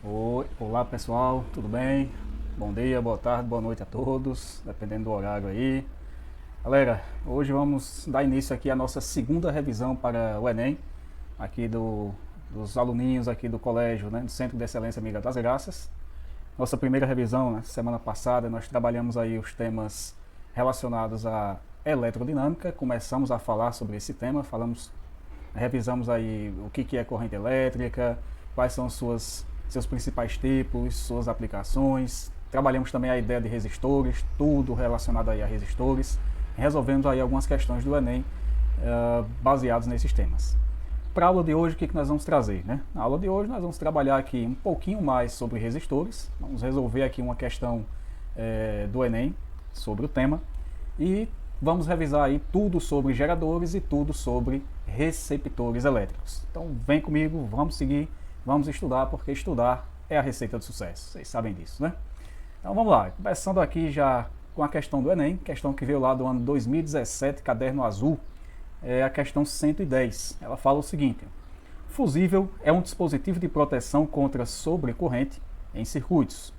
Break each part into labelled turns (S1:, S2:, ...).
S1: Oi, olá pessoal, tudo bem? Bom dia, boa tarde, boa noite a todos, dependendo do horário aí. Galera, hoje vamos dar início aqui à nossa segunda revisão para o Enem, aqui dos aluninhos aqui do colégio, né, do Centro de Excelência Amiga das Graças. Nossa primeira revisão, né, semana passada, nós trabalhamos aí os temas relacionados à eletrodinâmica, começamos a falar sobre esse tema, revisamos aí o que é corrente elétrica, quais são seus principais tipos, suas aplicações. Trabalhamos também a ideia de resistores, tudo relacionado aí a resistores. Resolvemos aí algumas questões do Enem baseados nesses temas. Para a aula de hoje, o que nós vamos trazer? Né? Na aula de hoje, nós vamos trabalhar aqui um pouquinho mais sobre resistores. Vamos resolver aqui uma questão do Enem sobre o tema. E vamos revisar aí tudo sobre geradores e tudo sobre receptores elétricos. Então vem comigo, vamos seguir, vamos estudar, porque estudar é a receita do sucesso. Vocês sabem disso, né? Então vamos lá, começando aqui já com a questão do Enem, questão que veio lá do ano 2017, caderno azul, é a questão 110. Ela fala o seguinte: fusível é um dispositivo de proteção contra sobrecorrente em circuitos.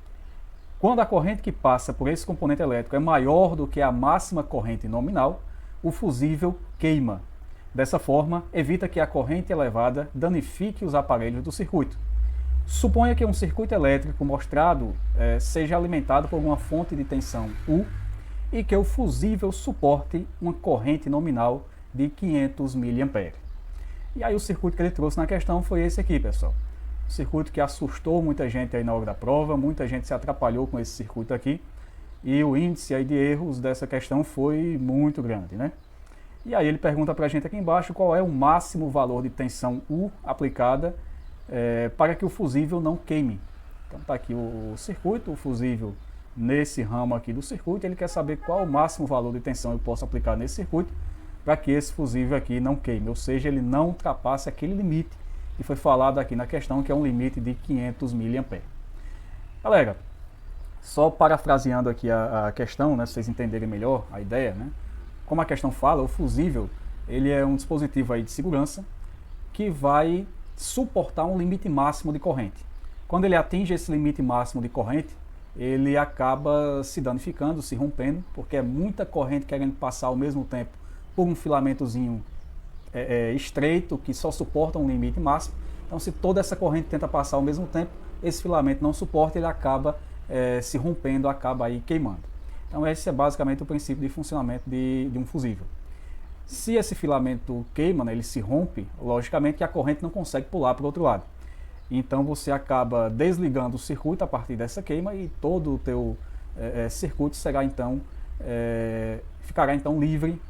S1: Quando a corrente que passa por esse componente elétrico é maior do que a máxima corrente nominal, o fusível queima. Dessa forma, evita que a corrente elevada danifique os aparelhos do circuito. Suponha que um circuito elétrico mostrado seja alimentado por uma fonte de tensão U e que o fusível suporte uma corrente nominal de 500 mA. E aí o circuito que ele trouxe na questão foi esse aqui, pessoal. Um circuito que assustou muita gente aí na hora da prova, muita gente se atrapalhou com esse circuito aqui, e o índice aí de erros dessa questão foi muito grande, né? E aí ele pergunta para a gente aqui embaixo qual é o máximo valor de tensão U aplicada para que o fusível não queime. Então está aqui o circuito, o fusível nesse ramo aqui do circuito, ele quer saber qual o máximo valor de tensão eu posso aplicar nesse circuito para que esse fusível aqui não queime, ou seja, ele não ultrapasse aquele limite que foi falado aqui na questão, que é um limite de 500 mA. Galera, só parafraseando aqui a questão, né, para vocês entenderem melhor a ideia, né? Como a questão fala, o fusível ele é um dispositivo aí de segurança que vai suportar um limite máximo de corrente. Quando ele atinge esse limite máximo de corrente, ele acaba se danificando, se rompendo, porque é muita corrente querendo passar ao mesmo tempo por um filamentozinho estreito, que só suporta um limite máximo. Então, se toda essa corrente tenta passar ao mesmo tempo, esse filamento não suporta, ele acaba se rompendo, acaba aí queimando. Então, esse é basicamente o princípio de funcionamento de um fusível. Se esse filamento queima, né, ele se rompe, logicamente que a corrente não consegue pular para o outro lado. Então, você acaba desligando o circuito a partir dessa queima e todo o teu circuito será então ficará então livre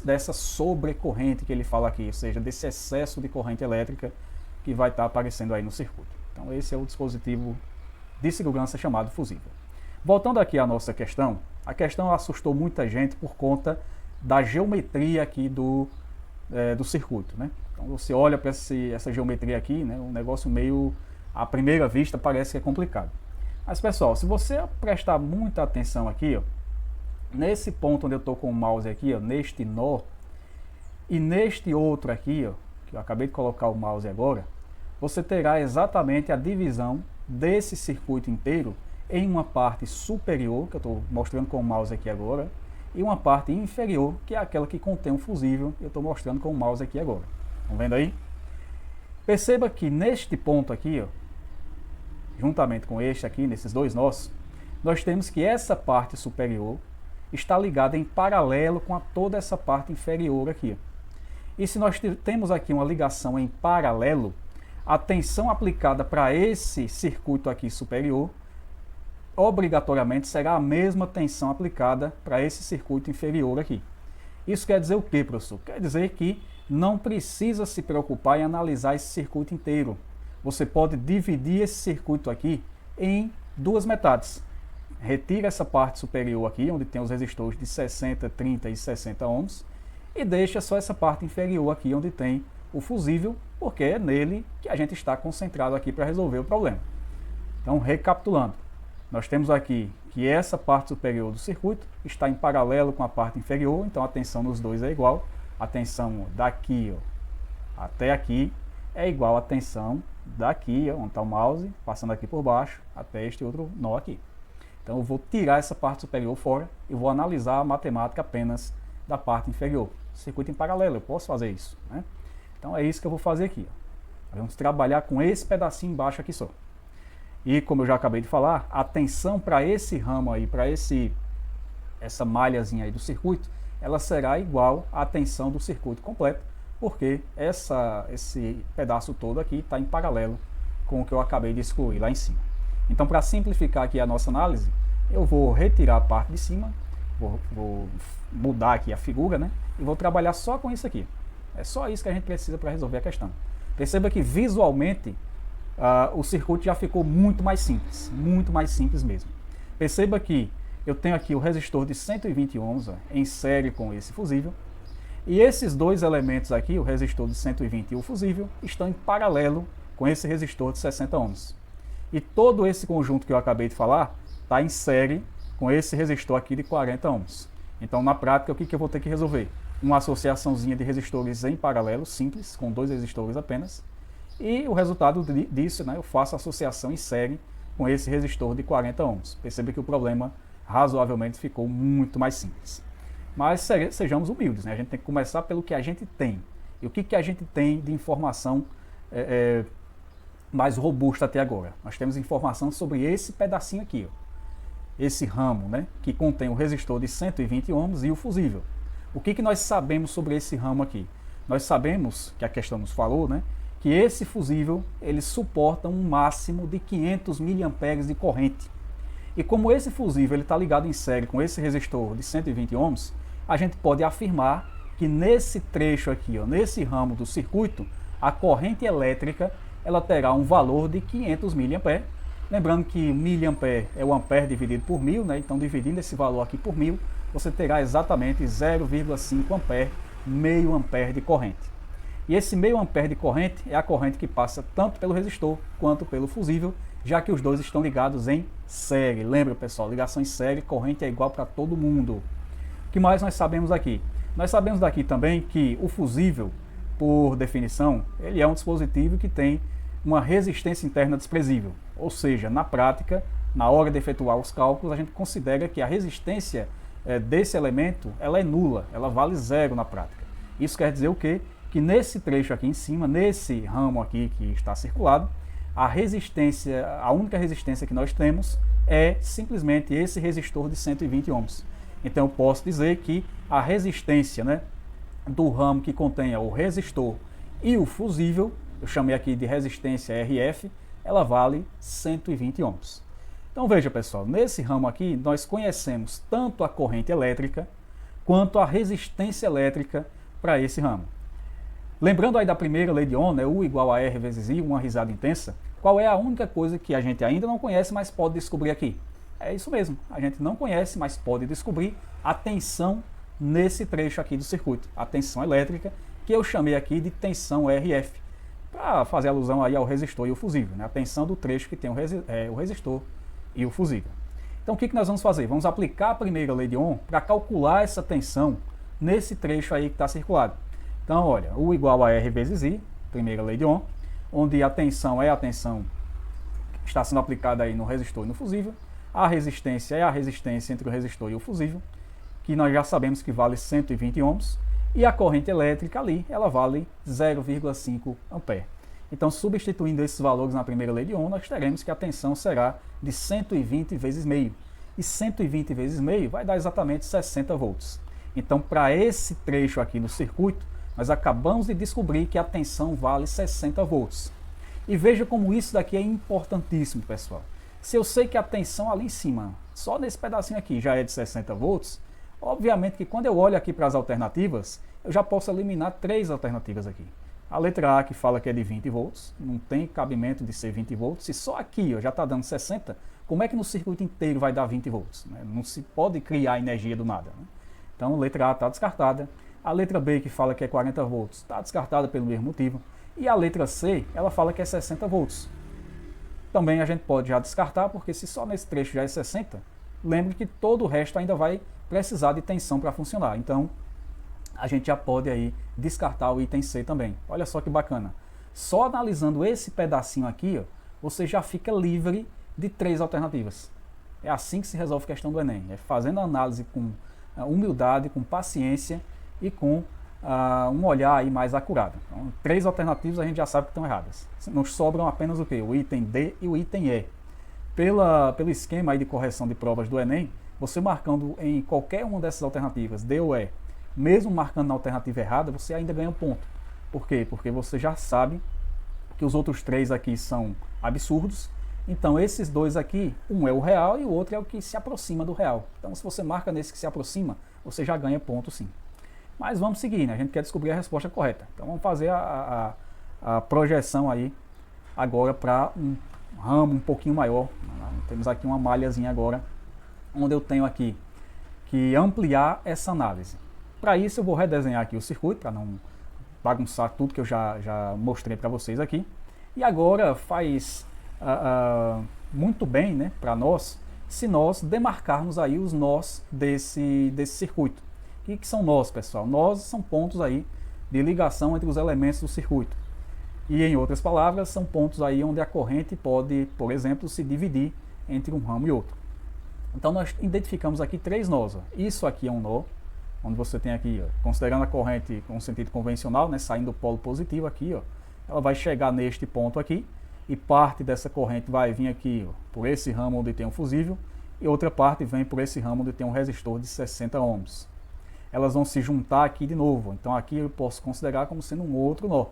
S1: dessa sobrecorrente que ele fala aqui, ou seja, desse excesso de corrente elétrica que vai estar aparecendo aí no circuito. Então esse é o dispositivo de segurança chamado fusível. Voltando aqui à nossa questão, a questão assustou muita gente por conta da geometria aqui do circuito, né? Então você olha para essa geometria aqui, né, um negócio meio, à primeira vista, parece que é complicado. Mas pessoal, se você prestar muita atenção aqui, ó, nesse ponto onde eu estou com o mouse aqui, ó, neste nó, e neste outro aqui, ó, que eu acabei de colocar o mouse agora, você terá exatamente a divisão desse circuito inteiro em uma parte superior, que eu estou mostrando com o mouse aqui agora, e uma parte inferior, que é aquela que contém um fusível, eu estou mostrando com o mouse aqui agora. Estão vendo aí? Perceba que neste ponto aqui, ó, juntamente com este aqui, nesses dois nós, nós temos que essa parte superior está ligada em paralelo com toda essa parte inferior aqui. E se nós temos aqui uma ligação em paralelo, a tensão aplicada para esse circuito aqui superior, obrigatoriamente será a mesma tensão aplicada para esse circuito inferior aqui. Isso quer dizer o que, professor? Quer dizer que não precisa se preocupar em analisar esse circuito inteiro. Você pode dividir esse circuito aqui em duas metades. Retira essa parte superior aqui, onde tem os resistores de 60, 30 e 60 ohms, e deixa só essa parte inferior aqui, onde tem o fusível, porque é nele que a gente está concentrado aqui para resolver o problema. Então, recapitulando, nós temos aqui que essa parte superior do circuito está em paralelo com a parte inferior, então a tensão nos dois é igual. A tensão daqui, ó, até aqui é igual à tensão daqui, onde está o mouse, passando aqui por baixo, até este outro nó aqui. Então eu vou tirar essa parte superior fora e vou analisar a matemática apenas da parte inferior. Circuito em paralelo, eu posso fazer isso, né? Então é isso que eu vou fazer aqui. Ó. Vamos trabalhar com esse pedacinho embaixo aqui só. E como eu já acabei de falar, a tensão para esse ramo aí, para essa malhazinha aí do circuito, ela será igual à tensão do circuito completo, porque esse pedaço todo aqui está em paralelo com o que eu acabei de excluir lá em cima. Então, para simplificar aqui a nossa análise, eu vou retirar a parte de cima, vou mudar aqui a figura, né? E vou trabalhar só com isso aqui. É só isso que a gente precisa para resolver a questão. Perceba que visualmente o circuito já ficou muito mais simples mesmo. Perceba que eu tenho aqui o resistor de 120 ohms em série com esse fusível, e esses dois elementos aqui, o resistor de 120 e o fusível, estão em paralelo com esse resistor de 60 ohms. E todo esse conjunto que eu acabei de falar está em série com esse resistor aqui de 40 ohms. Então, na prática, o que eu vou ter que resolver? Uma associaçãozinha de resistores em paralelo, simples, com dois resistores apenas. E o resultado disso, né, eu faço a associação em série com esse resistor de 40 ohms. Perceba que o problema razoavelmente ficou muito mais simples. Mas sejamos humildes, né? A gente tem que começar pelo que a gente tem. E o que a gente tem de informação mais robusta até agora? Nós temos informação sobre esse pedacinho aqui, ó. Esse ramo, né, que contém o resistor de 120 ohms e o fusível. O que nós sabemos sobre esse ramo aqui? Nós sabemos, que a questão nos falou, né, que esse fusível ele suporta um máximo de 500 mA de corrente. E como esse fusível está ligado em série com esse resistor de 120 ohms, a gente pode afirmar que nesse trecho aqui, ó, nesse ramo do circuito, a corrente elétrica ela terá um valor de 500 mA. Lembrando que miliampere é o ampere dividido por 1000, né? Então dividindo esse valor aqui por 1000, você terá exatamente 0,5 ampere, meio ampere de corrente. E esse meio ampere de corrente é a corrente que passa tanto pelo resistor quanto pelo fusível, já que os dois estão ligados em série. Lembra, pessoal, ligação em série, corrente é igual para todo mundo. O que mais nós sabemos aqui? Nós sabemos daqui também que o fusível, por definição, ele é um dispositivo que tem uma resistência interna desprezível. Ou seja, na prática, na hora de efetuar os cálculos, a gente considera que a resistência desse elemento ela é nula, ela vale zero na prática. Isso quer dizer o quê? Que nesse trecho aqui em cima, nesse ramo aqui que está circulado, a resistência, a única resistência que nós temos é simplesmente esse resistor de 120 ohms. Então eu posso dizer que a resistência, né, do ramo que contenha o resistor e o fusível, eu chamei aqui de resistência RF, ela vale 120 ohms. Então veja, pessoal, nesse ramo aqui nós conhecemos tanto a corrente elétrica quanto a resistência elétrica para esse ramo. Lembrando aí da primeira lei de Ohm, né, U igual a R vezes I, uma risada intensa, qual é a única coisa que a gente ainda não conhece, mas pode descobrir aqui? É isso mesmo, a gente não conhece, mas pode descobrir a tensão nesse trecho aqui do circuito, a tensão elétrica, que eu chamei aqui de tensão RF, para fazer alusão aí ao resistor e o fusível, né, a tensão do trecho que tem o resistor e o fusível. Então o que nós vamos fazer? Vamos aplicar a primeira lei de Ohm para calcular essa tensão nesse trecho aí que está circulado. Então, olha, U igual a R vezes I, primeira lei de Ohm, onde a tensão é a tensão que está sendo aplicada aí no resistor e no fusível, a resistência é a resistência entre o resistor e o fusível, que nós já sabemos que vale 120 ohms, e a corrente elétrica ali, ela vale 0,5 ampere. Então, substituindo esses valores na primeira lei de Ohm, nós teremos que a tensão será de 120 vezes meio, e 120 vezes meio vai dar exatamente 60 volts. Então, para esse trecho aqui no circuito, nós acabamos de descobrir que a tensão vale 60 volts. E veja como isso daqui é importantíssimo, pessoal. Se eu sei que a tensão ali em cima, só nesse pedacinho aqui, já é de 60 volts, obviamente que quando eu olho aqui para as alternativas, eu já posso eliminar três alternativas aqui. A letra A, que fala que é de 20 volts, não tem cabimento de ser 20 volts. Se só aqui já está dando 60, como é que no circuito inteiro vai dar 20 volts? Não se pode criar energia do nada, né? Então, a letra A está descartada. A letra B, que fala que é 40 volts, está descartada pelo mesmo motivo. E a letra C, ela fala que é 60 volts. Também a gente pode já descartar, porque se só nesse trecho já é 60, lembre que todo o resto ainda vai precisar de tensão para funcionar. Então, a gente já pode aí descartar o item C também. Olha só que bacana. Só analisando esse pedacinho aqui, ó, você já fica livre de 3 alternativas. É assim que se resolve a questão do Enem, é fazendo a análise com humildade, com paciência e com um olhar aí mais acurado. Então, 3 alternativas a gente já sabe que estão erradas. Nos sobram apenas o quê? O item D e o item E. Pelo esquema aí de correção de provas do Enem, você marcando em qualquer uma dessas alternativas, D ou E, mesmo marcando na alternativa errada, você ainda ganha um ponto. Por quê? Porque você já sabe que os outros 3 aqui são absurdos. Então esses 2 aqui, um é o real e o outro é o que se aproxima do real. Então se você marca nesse que se aproxima, você já ganha ponto sim. Mas vamos seguir, né? A gente quer descobrir a resposta correta. Então vamos fazer a projeção aí agora para um ramo um pouquinho maior. Temos aqui uma malhazinha agora, onde eu tenho aqui que ampliar essa análise. Para isso eu vou redesenhar aqui o circuito, para não bagunçar tudo que eu já mostrei para vocês aqui. E agora faz muito bem, né, para nós, se nós demarcarmos aí os nós desse circuito. O que são nós, pessoal? Nós são pontos aí de ligação entre os elementos do circuito. E em outras palavras, são pontos aí onde a corrente pode, por exemplo, se dividir entre um ramo e outro. Então nós identificamos aqui 3 nós. Ó. Isso aqui é um nó, onde você tem aqui, ó, considerando a corrente com sentido convencional, né, saindo do polo positivo aqui, ó, ela vai chegar neste ponto aqui, e parte dessa corrente vai vir aqui, ó, por esse ramo onde tem um fusível, e outra parte vem por esse ramo onde tem um resistor de 60 ohms. Elas vão se juntar aqui de novo, então aqui eu posso considerar como sendo um outro nó.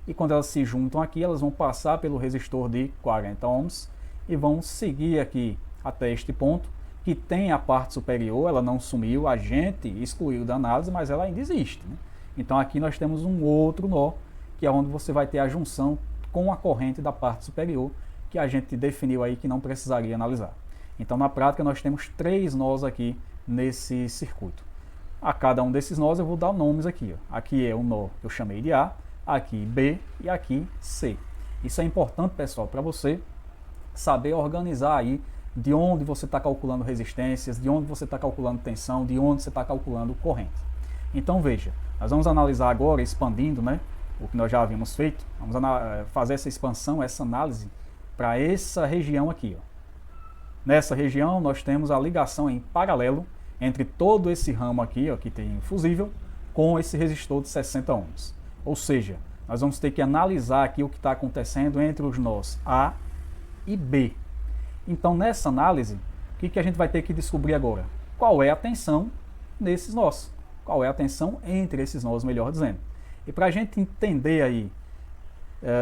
S1: E quando elas se juntam aqui, elas vão passar pelo resistor de 40 ohms e vão seguir aqui até este ponto, que tem a parte superior, ela não sumiu, a gente excluiu da análise, mas ela ainda existe, né? Então aqui nós temos um outro nó, que é onde você vai ter a junção com a corrente da parte superior, que a gente definiu aí que não precisaria analisar. Então na prática nós temos 3 nós aqui nesse circuito. A cada um desses nós eu vou dar nomes aqui. Ó. Aqui é o nó que eu chamei de A, aqui B e aqui C. Isso é importante, pessoal, para você saber organizar aí de onde você está calculando resistências, de onde você está calculando tensão, de onde você está calculando corrente. Então veja, nós vamos analisar agora, expandindo, né, o que nós já havíamos feito, vamos fazer essa expansão, essa análise para essa região aqui. Ó. Nessa região nós temos a ligação em paralelo entre todo esse ramo aqui, ó, que tem fusível, com esse resistor de 60 ohms. Ou seja, nós vamos ter que analisar aqui o que está acontecendo entre os nós A e B. Então, nessa análise, o que a gente vai ter que descobrir agora? Qual é a tensão nesses nós? Qual é a tensão entre esses nós, melhor dizendo? E para a gente entender aí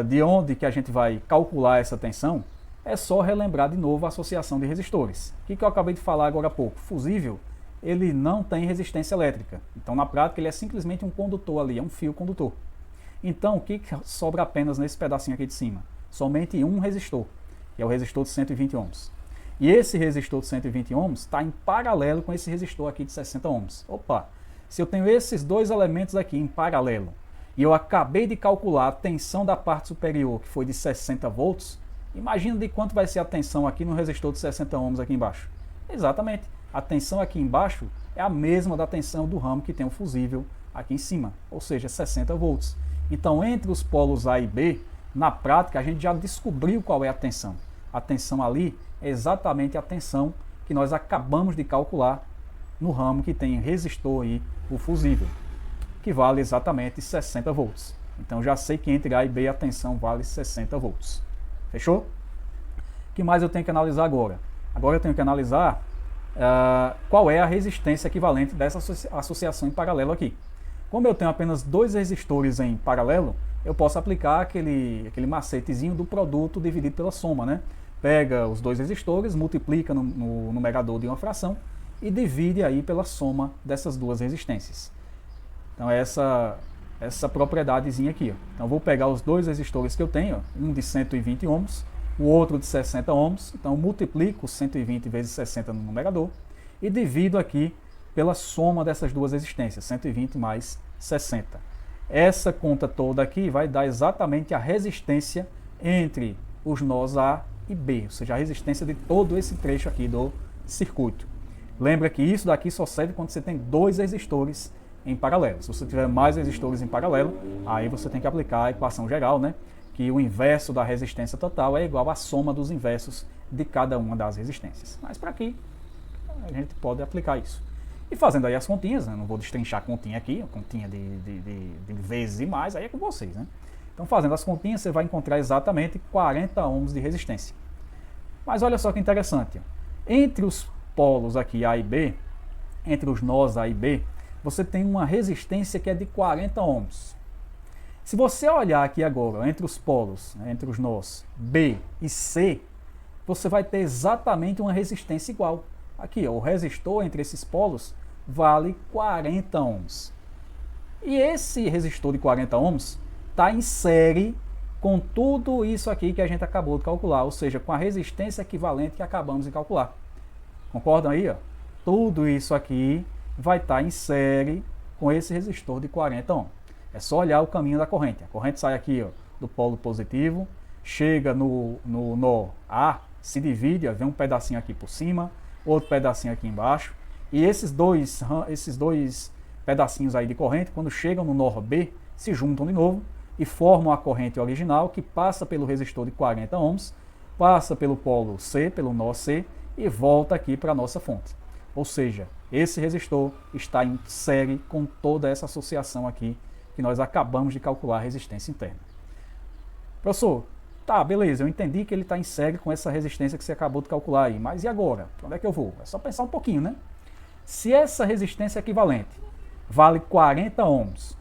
S1: de onde que a gente vai calcular essa tensão, é só relembrar de novo a associação de resistores. O que eu acabei de falar agora há pouco? Fusível, ele não tem resistência elétrica. Então, na prática, ele é simplesmente um condutor ali, é um fio condutor. Então, o que sobra apenas nesse pedacinho aqui de cima? Somente um resistor, que é o resistor de 120 ohms. E esse resistor de 120 ohms está em paralelo com esse resistor aqui de 60 ohms. Opa! Se eu tenho esses 2 elementos aqui em paralelo, e eu acabei de calcular a tensão da parte superior, que foi de 60 volts, imagina de quanto vai ser a tensão aqui no resistor de 60 ohms aqui embaixo. Exatamente. A tensão aqui embaixo é a mesma da tensão do ramo que tem o fusível aqui em cima, ou seja, 60 volts. Então, entre os polos A e B, na prática, a gente já descobriu qual é a tensão. A tensão ali é exatamente a tensão que nós acabamos de calcular no ramo que tem resistor aí, o fusível, que vale exatamente 60 volts. Então, já sei que entre A e B a tensão vale 60 volts. Fechou? O que mais eu tenho que analisar agora? Agora eu tenho que analisar qual é a resistência equivalente dessa associação em paralelo aqui. Como eu tenho apenas 2 resistores em paralelo, eu posso aplicar aquele macetezinho do produto dividido pela soma, né? Pega os 2 resistores, multiplica no numerador de uma fração e divide aí pela soma dessas 2 resistências. Então é essa propriedadezinha aqui. Ó. Então eu vou pegar os 2 resistores que eu tenho, ó, um de 120 ohms, o outro de 60 ohms, então eu multiplico 120 vezes 60 no numerador e divido aqui pela soma dessas 2 resistências, 120 mais 60. Essa conta toda aqui vai dar exatamente a resistência entre os nós A e B, ou seja, a resistência de todo esse trecho aqui do circuito. Lembra que isso daqui só serve quando você tem 2 resistores em paralelo. Se você tiver mais resistores em paralelo, aí você tem que aplicar a equação geral, né? que o inverso da resistência total é igual à soma dos inversos de cada uma das resistências. Mas para aqui, a gente pode aplicar isso. E fazendo aí as continhas, né? Não vou destrinchar a continha aqui, a continha de vezes e mais, aí é com vocês, né? Então, fazendo as continhas, você vai encontrar exatamente 40 ohms de resistência. Mas olha só que interessante. Entre os polos aqui A e B, entre os nós A e B, você tem uma resistência que é de 40 ohms. Se você olhar aqui agora, entre os polos, né, entre os nós B e C, você vai ter exatamente uma resistência igual. Aqui, ó, o resistor entre esses polos vale 40 ohms. E esse resistor de 40 ohms está em série com tudo isso aqui que a gente acabou de calcular, ou seja, com a resistência equivalente que acabamos de calcular. Concordam aí? Ó? Tudo isso aqui vai estar em série com esse resistor de 40 ohms. É só olhar o caminho da corrente. A corrente sai aqui, ó, do polo positivo, chega no nó A, se divide, ó, vem um pedacinho aqui por cima, outro pedacinho aqui embaixo, e esses dois pedacinhos aí de corrente, quando chegam no nó B, se juntam de novo e formam a corrente original que passa pelo resistor de 40 ohms, passa pelo polo C, pelo nó C, e volta aqui para a nossa fonte. Ou seja, esse resistor está em série com toda essa associação aqui que nós acabamos de calcular a resistência interna. Professor, tá, beleza, eu entendi que ele está em série com essa resistência que você acabou de calcular aí, mas e agora? Para onde é que eu vou? É só pensar um pouquinho, né? Se essa resistência equivalente vale 40 ohms,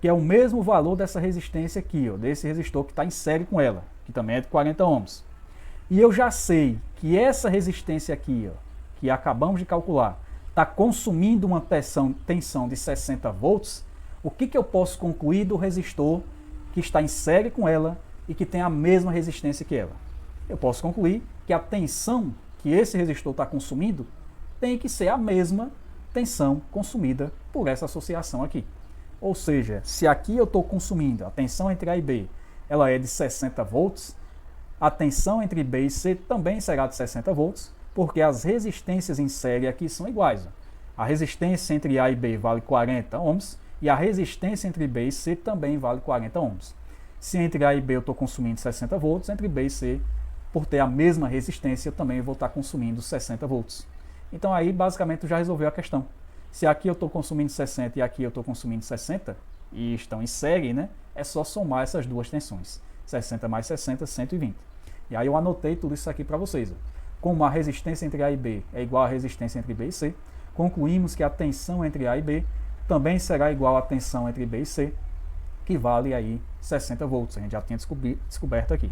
S1: que é o mesmo valor dessa resistência aqui, ó, desse resistor que está em série com ela, que também é de 40 ohms, e eu já sei que essa resistência aqui, ó, que acabamos de calcular, está consumindo uma tensão de 60 volts, o que eu posso concluir do resistor que está em série com ela e que tem a mesma resistência que ela? Eu posso concluir que a tensão que esse resistor está consumindo tem que ser a mesma tensão consumida por essa associação aqui. Ou seja, se aqui eu estou consumindo a tensão entre A e B, ela é de 60 volts, a tensão entre B e C também será de 60 volts, porque as resistências em série aqui são iguais. A resistência entre A e B vale 40 ohms e a resistência entre B e C também vale 40 ohms. Se entre A e B eu estou consumindo 60 volts, entre B e C, por ter a mesma resistência, eu também vou estar consumindo 60 volts. Então aí basicamente já resolveu a questão. Se aqui eu estou consumindo 60 e aqui eu estou consumindo 60, e estão em série, né, é só somar essas duas tensões. 60 mais 60, 120. E aí eu anotei tudo isso aqui para vocês. Ó. Como a resistência entre A e B é igual à resistência entre B e C, concluímos que a tensão entre A e B também será igual à tensão entre B e C, que vale aí 60 volts. A gente já tinha descoberto aqui.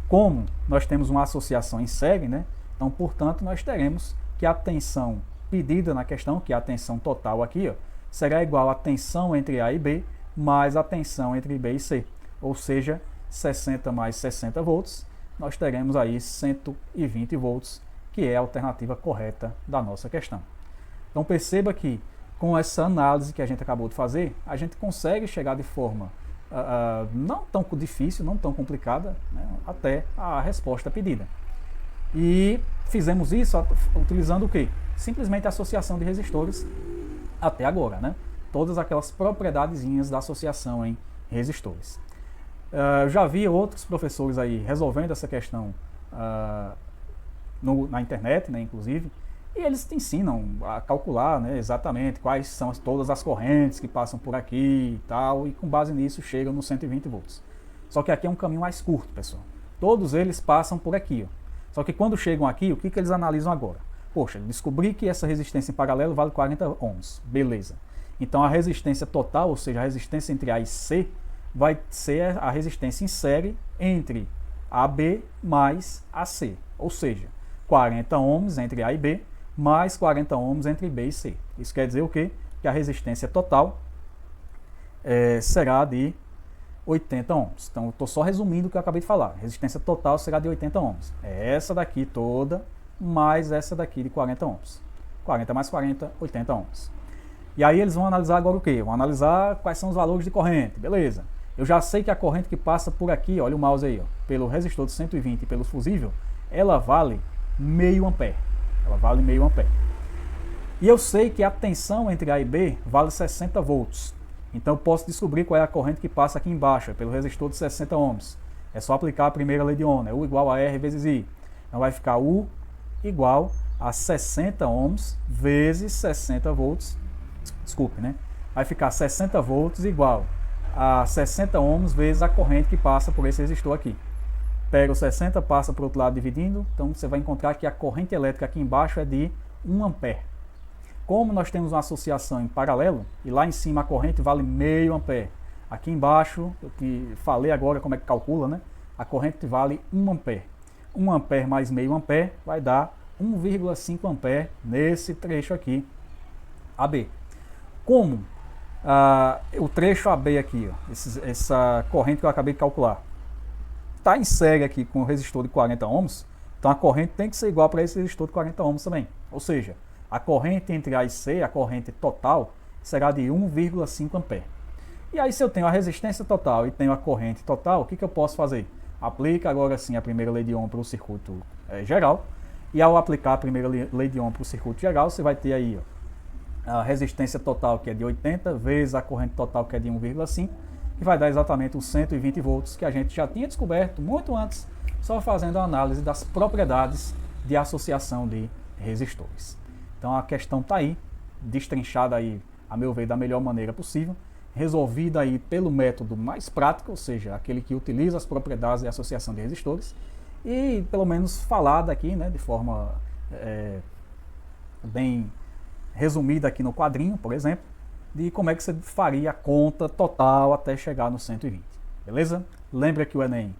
S1: Como nós temos uma associação em série, né, então, portanto, nós teremos que a tensão pedida na questão, que é a tensão total aqui, ó, será igual à tensão entre A e B mais a tensão entre B e C. Ou seja, 60 mais 60 volts, nós teremos aí 120 volts, que é a alternativa correta da nossa questão. Então perceba que com essa análise que a gente acabou de fazer, a gente consegue chegar de forma não tão difícil, não tão complicada, né, até a resposta pedida. E fizemos isso utilizando o quê? Simplesmente a associação de resistores até agora, né? Todas aquelas propriedadezinhas da associação em resistores. Já vi outros professores aí resolvendo essa questão na internet, né, inclusive, e eles te ensinam a calcular, né, exatamente quais são todas as correntes que passam por aqui e tal, e com base nisso chegam nos 120 volts. Só que aqui é um caminho mais curto, pessoal. Todos eles passam por aqui, ó. Só que quando chegam aqui, o que eles analisam agora? Poxa, descobri que essa resistência em paralelo vale 40 ohms. Beleza. Então a resistência total, ou seja, a resistência entre A e C, vai ser a resistência em série entre AB mais AC. Ou seja, 40 ohms entre A e B, mais 40 ohms entre B e C. Isso quer dizer o quê? Que a resistência total será de 80 ohms. Então, eu estou só resumindo o que eu acabei de falar. A resistência total será de 80 ohms. É essa daqui toda, mais essa daqui de 40 ohms. 40 mais 40, 80 ohms. E aí eles vão analisar agora o quê? Vão analisar quais são os valores de corrente. Beleza. Eu já sei que a corrente que passa por aqui, olha o mouse aí, ó, pelo resistor de 120 e pelo fusível, ela vale meio ampere. Ela vale meio ampere. E eu sei que a tensão entre A e B vale 60 volts. Então eu posso descobrir qual é a corrente que passa aqui embaixo, pelo resistor de 60 ohms. É só aplicar a primeira lei de Ohm, né? U igual a R vezes I. Então vai ficar U igual a 60 ohms vezes 60 volts, desculpe, né? Vai ficar 60 volts igual a 60 ohms vezes a corrente que passa por esse resistor aqui. Pega o 60, passa para o outro lado dividindo, então você vai encontrar que a corrente elétrica aqui embaixo é de 1 ampere. Como nós temos uma associação em paralelo, e lá em cima a corrente vale meio ampere, aqui embaixo, eu te falei agora como é que calcula, né? A corrente vale 1 ampere. 1 ampere mais meio ampere vai dar 1,5 ampere nesse trecho aqui, AB. Como o trecho AB aqui, ó, essa corrente que eu acabei de calcular, está em série aqui com o resistor de 40 ohms, então a corrente tem que ser igual para esse resistor de 40 ohms também. Ou seja, a corrente entre A e C, a corrente total, será de 1,5 ampere. E aí se eu tenho a resistência total e tenho a corrente total, o que eu posso fazer? Aplica agora sim a primeira lei de Ohm para o circuito geral, e ao aplicar a primeira lei de Ohm para o circuito geral, você vai ter aí ó, a resistência total que é de 80 vezes a corrente total que é de 1,5, que vai dar exatamente os 120 volts que a gente já tinha descoberto muito antes, só fazendo a análise das propriedades de associação de resistores. Então a questão está aí, destrinchada aí, a meu ver, da melhor maneira possível, resolvida aí pelo método mais prático, ou seja, aquele que utiliza as propriedades de associação de resistores, e pelo menos falada aqui, né, de forma bem resumida aqui no quadrinho, por exemplo, de como é que você faria a conta total até chegar no 120, beleza? Lembra que o Enem,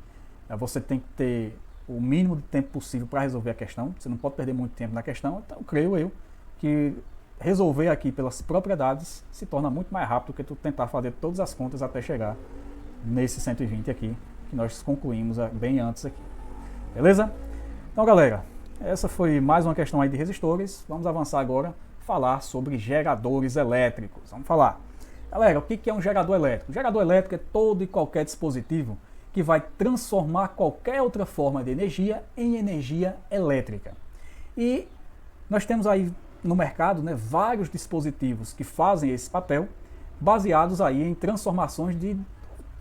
S1: você tem que ter o mínimo de tempo possível para resolver a questão, você não pode perder muito tempo na questão, então creio eu que resolver aqui pelas propriedades se torna muito mais rápido do que tu tentar fazer todas as contas até chegar nesse 120 aqui, que nós concluímos bem antes aqui, beleza? Então galera, essa foi mais uma questão aí de resistores, vamos avançar agora, falar sobre geradores elétricos. Vamos falar. Galera, o que é um gerador elétrico? Um gerador elétrico é todo e qualquer dispositivo que vai transformar qualquer outra forma de energia em energia elétrica. E nós temos aí no mercado, né, vários dispositivos que fazem esse papel, baseados aí em transformações de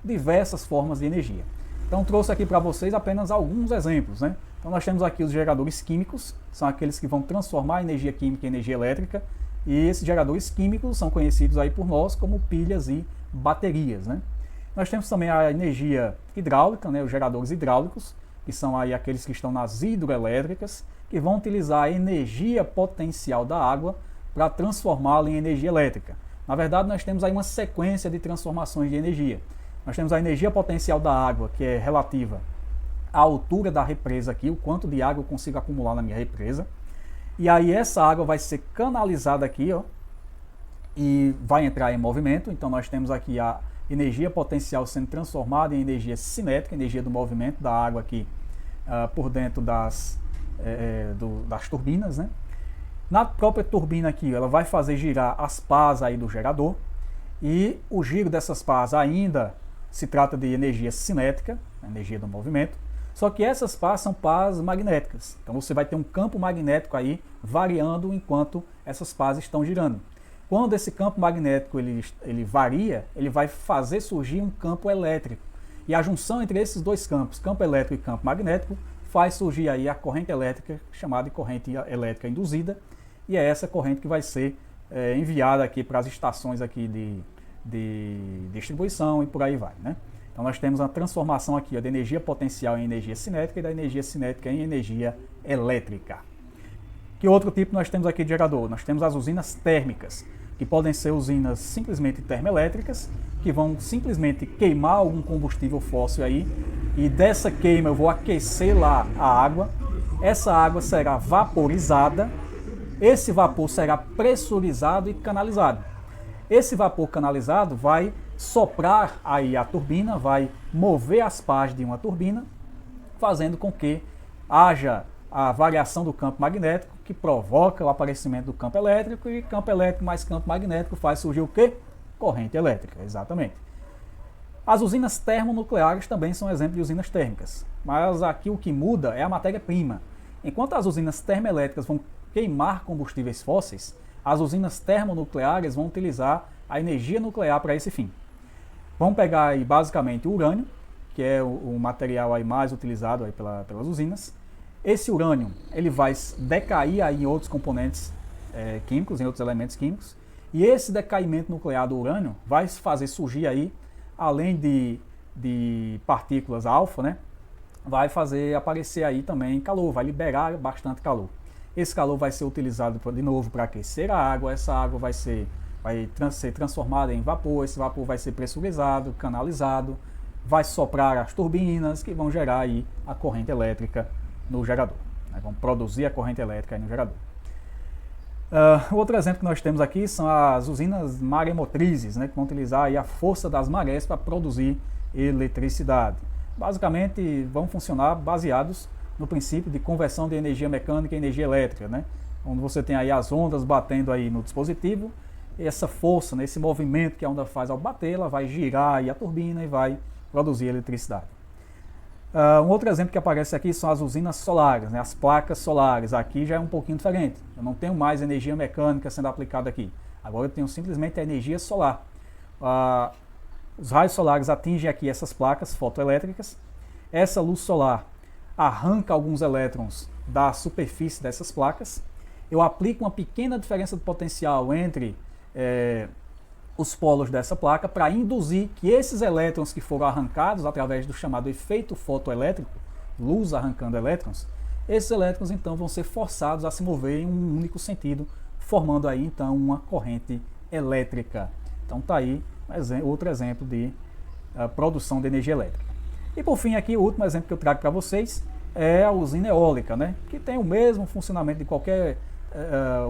S1: diversas formas de energia. Então trouxe aqui para vocês apenas alguns exemplos, né? Então nós temos aqui os geradores químicos, são aqueles que vão transformar a energia química em energia elétrica, e esses geradores químicos são conhecidos aí por nós como pilhas e baterias, né? Nós temos também a energia hidráulica, né, os geradores hidráulicos, que são aí aqueles que estão nas hidroelétricas, que vão utilizar a energia potencial da água para transformá-la em energia elétrica. Na verdade, nós temos aí uma sequência de transformações de energia. Nós temos a energia potencial da água, que é relativa à altura da represa aqui, o quanto de água eu consigo acumular na minha represa. E aí essa água vai ser canalizada aqui, ó, e vai entrar em movimento. Então nós temos aqui a energia potencial sendo transformada em energia cinética, energia do movimento da água aqui por dentro das turbinas, né? Na própria turbina aqui, ela vai fazer girar as pás aí do gerador, e o giro dessas pás ainda se trata de energia cinética, energia do movimento, só que essas pás são pás magnéticas. Então você vai ter um campo magnético aí variando enquanto essas pás estão girando. Quando esse campo magnético ele varia, ele vai fazer surgir um campo elétrico. E a junção entre esses dois campos, campo elétrico e campo magnético, faz surgir aí a corrente elétrica, chamada de corrente elétrica induzida, e é essa corrente que vai ser enviada aqui para as estações aqui de distribuição e por aí vai, né? Então nós temos uma transformação aqui ó, de energia potencial em energia cinética e da energia cinética em energia elétrica. Que outro tipo nós temos aqui de gerador? Nós temos as usinas térmicas, que podem ser usinas simplesmente termoelétricas, que vão simplesmente queimar algum combustível fóssil aí, e dessa queima eu vou aquecer lá a água, essa água será vaporizada, esse vapor será pressurizado e canalizado. Esse vapor canalizado vai soprar aí a turbina, vai mover as pás de uma turbina, fazendo com que haja a variação do campo magnético, que provoca o aparecimento do campo elétrico, e campo elétrico mais campo magnético faz surgir o quê? Corrente elétrica, exatamente. As usinas termonucleares também são exemplo de usinas térmicas, mas aqui o que muda é a matéria-prima. Enquanto as usinas termoelétricas vão queimar combustíveis fósseis, as usinas termonucleares vão utilizar a energia nuclear para esse fim. Vamos pegar aí basicamente o urânio, que é o material aí mais utilizado aí pelas usinas. Esse urânio ele vai decair aí em outros componentes químicos, em outros elementos químicos, e esse decaimento nuclear do urânio vai fazer surgir aí, além de partículas alfa, né, vai fazer aparecer aí também calor, vai liberar bastante calor. Esse calor vai ser utilizado de novo para aquecer a água, essa água vai ser transformada em vapor, esse vapor vai ser pressurizado, canalizado, vai soprar as turbinas que vão gerar aí a corrente elétrica no gerador, né? Vão produzir a corrente elétrica aí no gerador. Outro exemplo que nós temos aqui são as usinas maremotrizes, né, que vão utilizar aí a força das marés para produzir eletricidade. Basicamente vão funcionar baseados no princípio de conversão de energia mecânica em energia elétrica, né, onde você tem aí as ondas batendo aí no dispositivo, e essa força, né, esse movimento que a onda faz ao bater, ela vai girar aí a turbina e vai produzir eletricidade. Um outro exemplo que aparece aqui são as usinas solares, né, as placas solares. Aqui já é um pouquinho diferente. Eu não tenho mais energia mecânica sendo aplicada aqui. Agora eu tenho simplesmente a energia solar. Os raios solares atingem aqui essas placas fotoelétricas. Essa luz solar arranca alguns elétrons da superfície dessas placas. Eu aplico uma pequena diferença de potencial entre os polos dessa placa para induzir que esses elétrons que foram arrancados através do chamado efeito fotoelétrico, luz arrancando elétrons, esses elétrons então vão ser forçados a se mover em um único sentido, formando aí então uma corrente elétrica. Então está aí outro exemplo de produção de energia elétrica. E por fim aqui o último exemplo que eu trago para vocês é a usina eólica, né, que tem o mesmo funcionamento de qualquer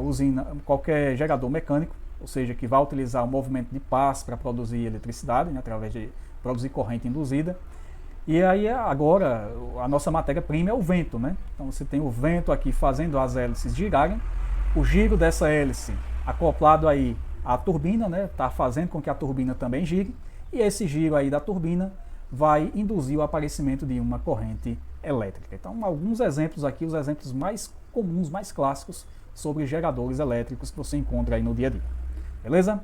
S1: usina, qualquer gerador mecânico, ou seja, que vai utilizar o movimento de pás para produzir eletricidade, né, através de produzir corrente induzida. E aí agora a nossa matéria-prima é o vento, né? Então você tem o vento aqui fazendo as hélices girarem, o giro dessa hélice acoplado aí à turbina, né, está fazendo com que a turbina também gire, e esse giro aí da turbina vai induzir o aparecimento de uma corrente elétrica. Então alguns exemplos aqui, os exemplos mais comuns, mais clássicos sobre geradores elétricos que você encontra aí no dia a dia. Beleza?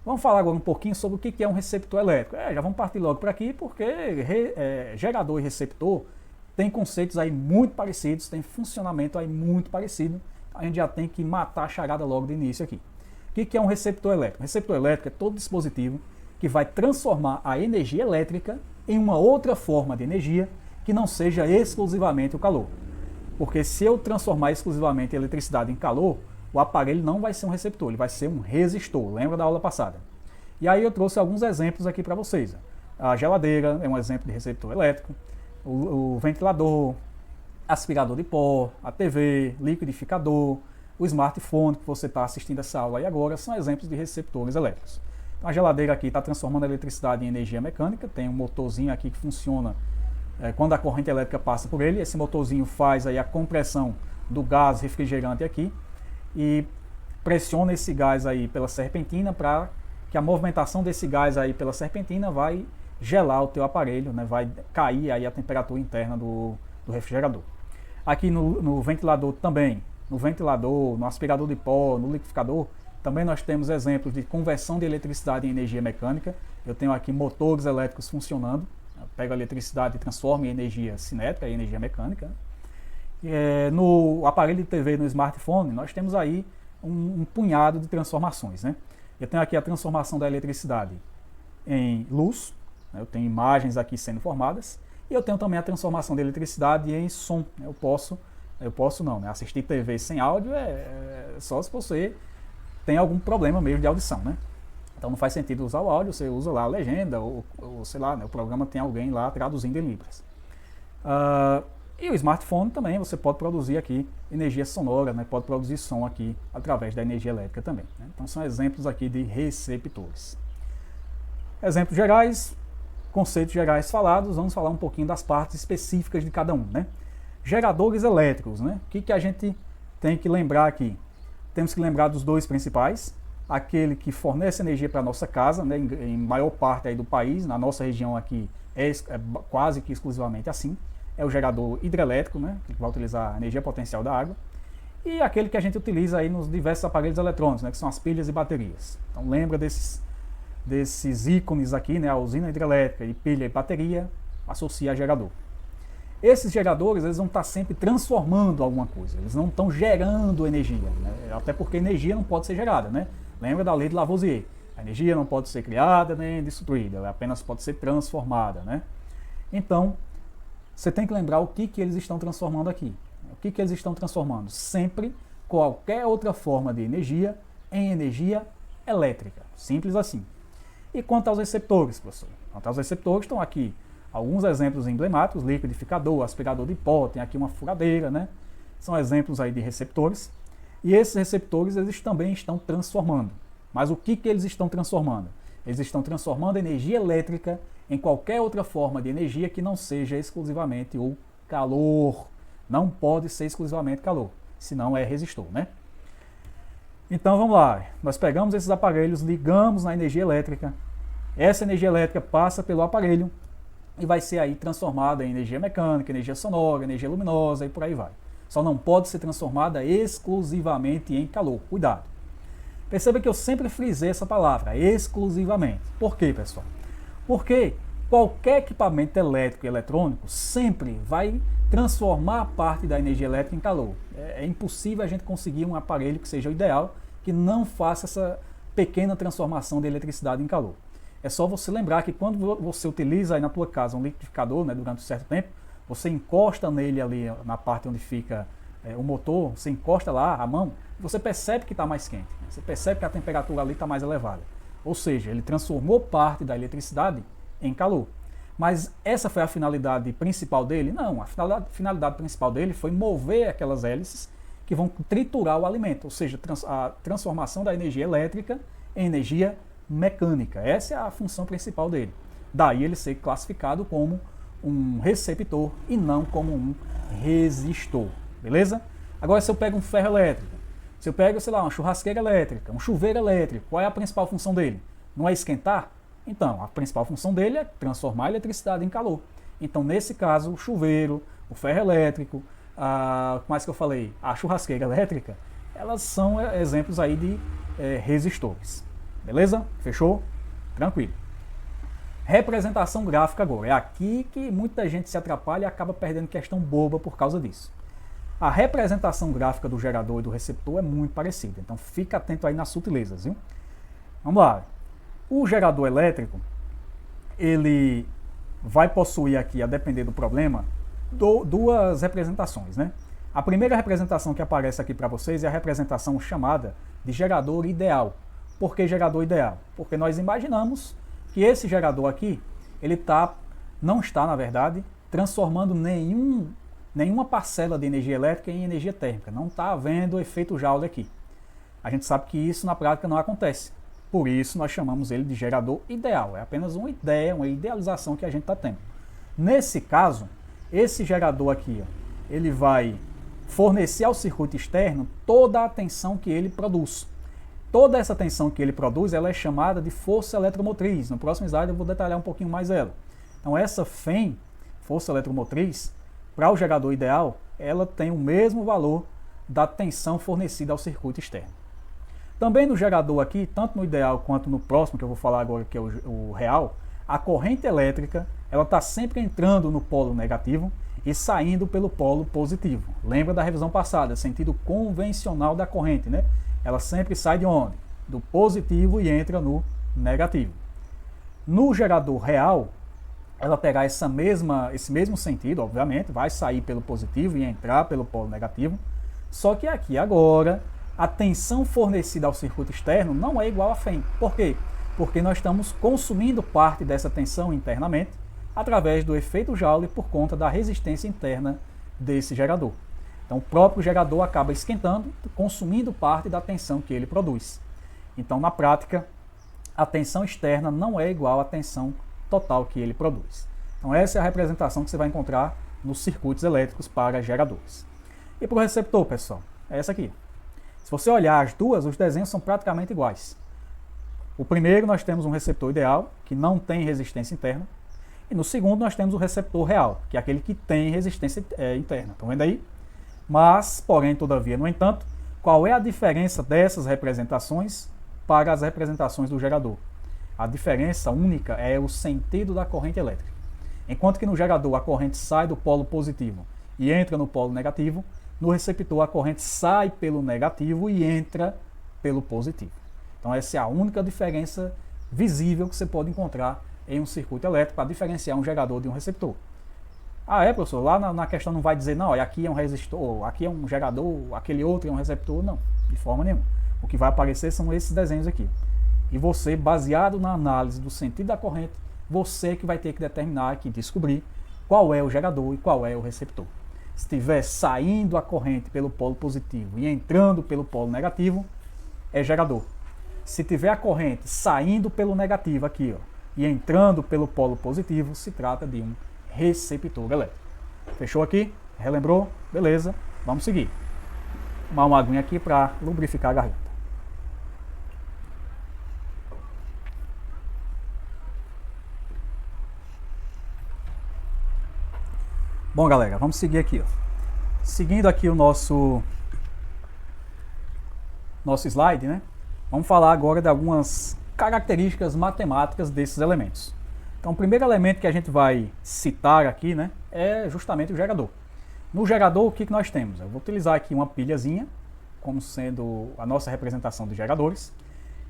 S1: Vamos falar agora um pouquinho sobre o que é um receptor elétrico. Já vamos partir logo por aqui, porque gerador e receptor tem conceitos aí muito parecidos, tem funcionamento aí muito parecido. A gente já tem que matar a charada logo de início aqui. O que é um receptor elétrico? Receptor elétrico é todo dispositivo que vai transformar a energia elétrica em uma outra forma de energia que não seja exclusivamente o calor. Porque se eu transformar exclusivamente a eletricidade em calor, o aparelho não vai ser um receptor, ele vai ser um resistor. Lembra da aula passada? E aí eu trouxe alguns exemplos aqui para vocês. A geladeira é um exemplo de receptor elétrico, o ventilador, aspirador de pó, a TV, liquidificador, o smartphone que você está assistindo essa aula aí agora, são exemplos de receptores elétricos. A geladeira aqui está transformando a eletricidade em energia mecânica, tem um motorzinho aqui que funciona quando a corrente elétrica passa por ele. Esse motorzinho faz aí a compressão do gás refrigerante aqui e pressiona esse gás aí pela serpentina para que a movimentação desse gás aí pela serpentina vai gelar o teu aparelho, né? Vai cair aí a temperatura interna do refrigerador. Aqui no ventilador também, no ventilador, no aspirador de pó, no liquidificador, também nós temos exemplos de conversão de eletricidade em energia mecânica. Eu tenho aqui motores elétricos funcionando, eu pego a eletricidade e transformo em energia cinética, em energia mecânica. No aparelho de TV, no smartphone, nós temos aí um punhado de transformações, né? Eu tenho aqui a transformação da eletricidade em luz, né? Eu tenho imagens aqui sendo formadas, e eu tenho também a transformação da eletricidade em som, né? Eu posso não, né? Assistir TV sem áudio só se você tem algum problema mesmo de audição, né? Então não faz sentido usar o áudio, você usa lá a legenda, ou sei lá, né? O programa tem alguém lá traduzindo em libras. E o smartphone também, você pode produzir aqui energia sonora, né? Pode produzir som aqui através da energia elétrica também, né? Então são exemplos aqui de receptores. Exemplos gerais, conceitos gerais falados, vamos falar um pouquinho das partes específicas de cada um, né? Geradores elétricos, né? O que a gente tem que lembrar aqui? Temos que lembrar dos dois principais, aquele que fornece energia para a nossa casa, né? Em maior parte aí do país, na nossa região aqui é quase que exclusivamente assim. É o gerador hidrelétrico, né, que vai utilizar a energia potencial da água, e aquele que a gente utiliza aí nos diversos aparelhos eletrônicos, né, que são as pilhas e baterias. Então lembra desses ícones aqui, né, a usina hidrelétrica e pilha e bateria, associa a gerador. Esses geradores, eles vão estar sempre transformando alguma coisa, eles não estão gerando energia, né? Até porque energia não pode ser gerada, né? Lembra da lei de Lavoisier? A energia não pode ser criada nem destruída, ela apenas pode ser transformada, né? Então, você tem que lembrar o que eles estão transformando aqui. O que eles estão transformando? Sempre qualquer outra forma de energia em energia elétrica. Simples assim. E quanto aos receptores, professor? Quanto aos receptores, estão aqui alguns exemplos emblemáticos: liquidificador, aspirador de pó, tem aqui uma furadeira, né? São exemplos aí de receptores. E esses receptores, eles também estão transformando. Mas o que eles estão transformando? Eles estão transformando energia elétrica em qualquer outra forma de energia que não seja exclusivamente o calor. Não pode ser exclusivamente calor, senão é resistor, né? Então vamos lá, nós pegamos esses aparelhos, ligamos na energia elétrica, essa energia elétrica passa pelo aparelho e vai ser aí transformada em energia mecânica, energia sonora, energia luminosa e por aí vai. Só não pode ser transformada exclusivamente em calor, cuidado. Perceba que eu sempre frisei essa palavra, exclusivamente. Por quê, pessoal? Porque qualquer equipamento elétrico e eletrônico sempre vai transformar parte da energia elétrica em calor. É impossível a gente conseguir um aparelho que seja o ideal, que não faça essa pequena transformação de eletricidade em calor. É só você lembrar que quando você utiliza aí na tua casa um liquidificador, né, durante um certo tempo, você encosta nele ali na parte onde fica o motor, você encosta lá a mão, você percebe que está mais quente, né? Você percebe que a temperatura ali está mais elevada. Ou seja, ele transformou parte da eletricidade em calor. Mas essa foi a finalidade principal dele? Não, a finalidade principal dele foi mover aquelas hélices que vão triturar o alimento, ou seja, a transformação da energia elétrica em energia mecânica. Essa é a função principal dele. Daí ele ser classificado como um receptor e não como um resistor, beleza? Agora, se eu pego um ferro elétrico, se eu pego, sei lá, uma churrasqueira elétrica, um chuveiro elétrico, qual é a principal função dele? Não é esquentar? Então, a principal função dele é transformar a eletricidade em calor. Então, nesse caso, o chuveiro, o ferro elétrico, mais que eu falei, a churrasqueira elétrica, elas são exemplos aí de resistores. Beleza? Fechou? Tranquilo. Representação gráfica agora. É aqui que muita gente se atrapalha e acaba perdendo questão boba por causa disso. A representação gráfica do gerador e do receptor é muito parecida. Então, fica atento aí nas sutilezas, viu? Vamos lá. O gerador elétrico, ele vai possuir aqui, a depender do problema, duas representações, né? A primeira representação que aparece aqui para vocês é a representação chamada de gerador ideal. Por que gerador ideal? Porque nós imaginamos que esse gerador aqui, ele não está, na verdade, transformando nenhuma parcela de energia elétrica em energia térmica. Não está havendo efeito Joule aqui. A gente sabe que isso na prática não acontece. Por isso nós chamamos ele de gerador ideal. É apenas uma ideia, uma idealização que a gente está tendo. Nesse caso, esse gerador aqui, ó, ele vai fornecer ao circuito externo toda a tensão que ele produz. Toda essa tensão que ele produz, ela é chamada de força eletromotriz. No próximo slide eu vou detalhar um pouquinho mais ela. Então essa FEM, força eletromotriz, para o gerador ideal, ela tem o mesmo valor da tensão fornecida ao circuito externo. Também no gerador aqui, tanto no ideal quanto no próximo, que eu vou falar agora, que é o real, a corrente elétrica ela está sempre entrando no polo negativo e saindo pelo polo positivo. Lembra da revisão passada, sentido convencional da corrente, né? Ela sempre sai de onde? Do positivo e entra no negativo. No gerador real, ela terá esse mesmo sentido, obviamente, vai sair pelo positivo e entrar pelo polo negativo, só que aqui agora a tensão fornecida ao circuito externo não é igual a FEM. Por quê? Porque nós estamos consumindo parte dessa tensão internamente através do efeito Joule por conta da resistência interna desse gerador. Então o próprio gerador acaba esquentando, consumindo parte da tensão que ele produz. Então na prática, a tensão externa não é igual à tensão total que ele produz. Então essa é a representação que você vai encontrar nos circuitos elétricos para geradores. E para o receptor, pessoal, é essa aqui. Se você olhar as duas, os desenhos são praticamente iguais. O primeiro nós temos um receptor ideal, que não tem resistência interna. E no segundo nós temos o receptor real, que é aquele que tem resistência interna. Estão vendo aí? Mas, porém, todavia, no entanto, qual é a diferença dessas representações para as representações do gerador? A diferença única é o sentido da corrente elétrica. Enquanto que no gerador a corrente sai do polo positivo e entra no polo negativo, no receptor a corrente sai pelo negativo e entra pelo positivo. Então essa é a única diferença visível que você pode encontrar em um circuito elétrico para diferenciar um gerador de um receptor. Ah, é, professor, lá na questão não vai dizer, não, aqui é um resistor, aqui é um gerador, aquele outro é um receptor, não, de forma nenhuma. O que vai aparecer são esses desenhos aqui. E você, baseado na análise do sentido da corrente, você que vai ter que determinar aqui, descobrir qual é o gerador e qual é o receptor. Se estiver saindo a corrente pelo polo positivo e entrando pelo polo negativo, é gerador. Se tiver a corrente saindo pelo negativo aqui, ó, e entrando pelo polo positivo, se trata de um receptor elétrico. Fechou aqui? Relembrou? Beleza. Vamos seguir. Tomar uma aguinha aqui para lubrificar a garganta. Bom, galera, vamos seguir aqui, ó. Seguindo aqui o nosso slide, né? Vamos falar agora de algumas características matemáticas desses elementos. Então, o primeiro elemento que a gente vai citar aqui, né, é justamente o gerador. No gerador, o que nós temos? Eu vou utilizar aqui uma pilhazinha, como sendo a nossa representação de geradores.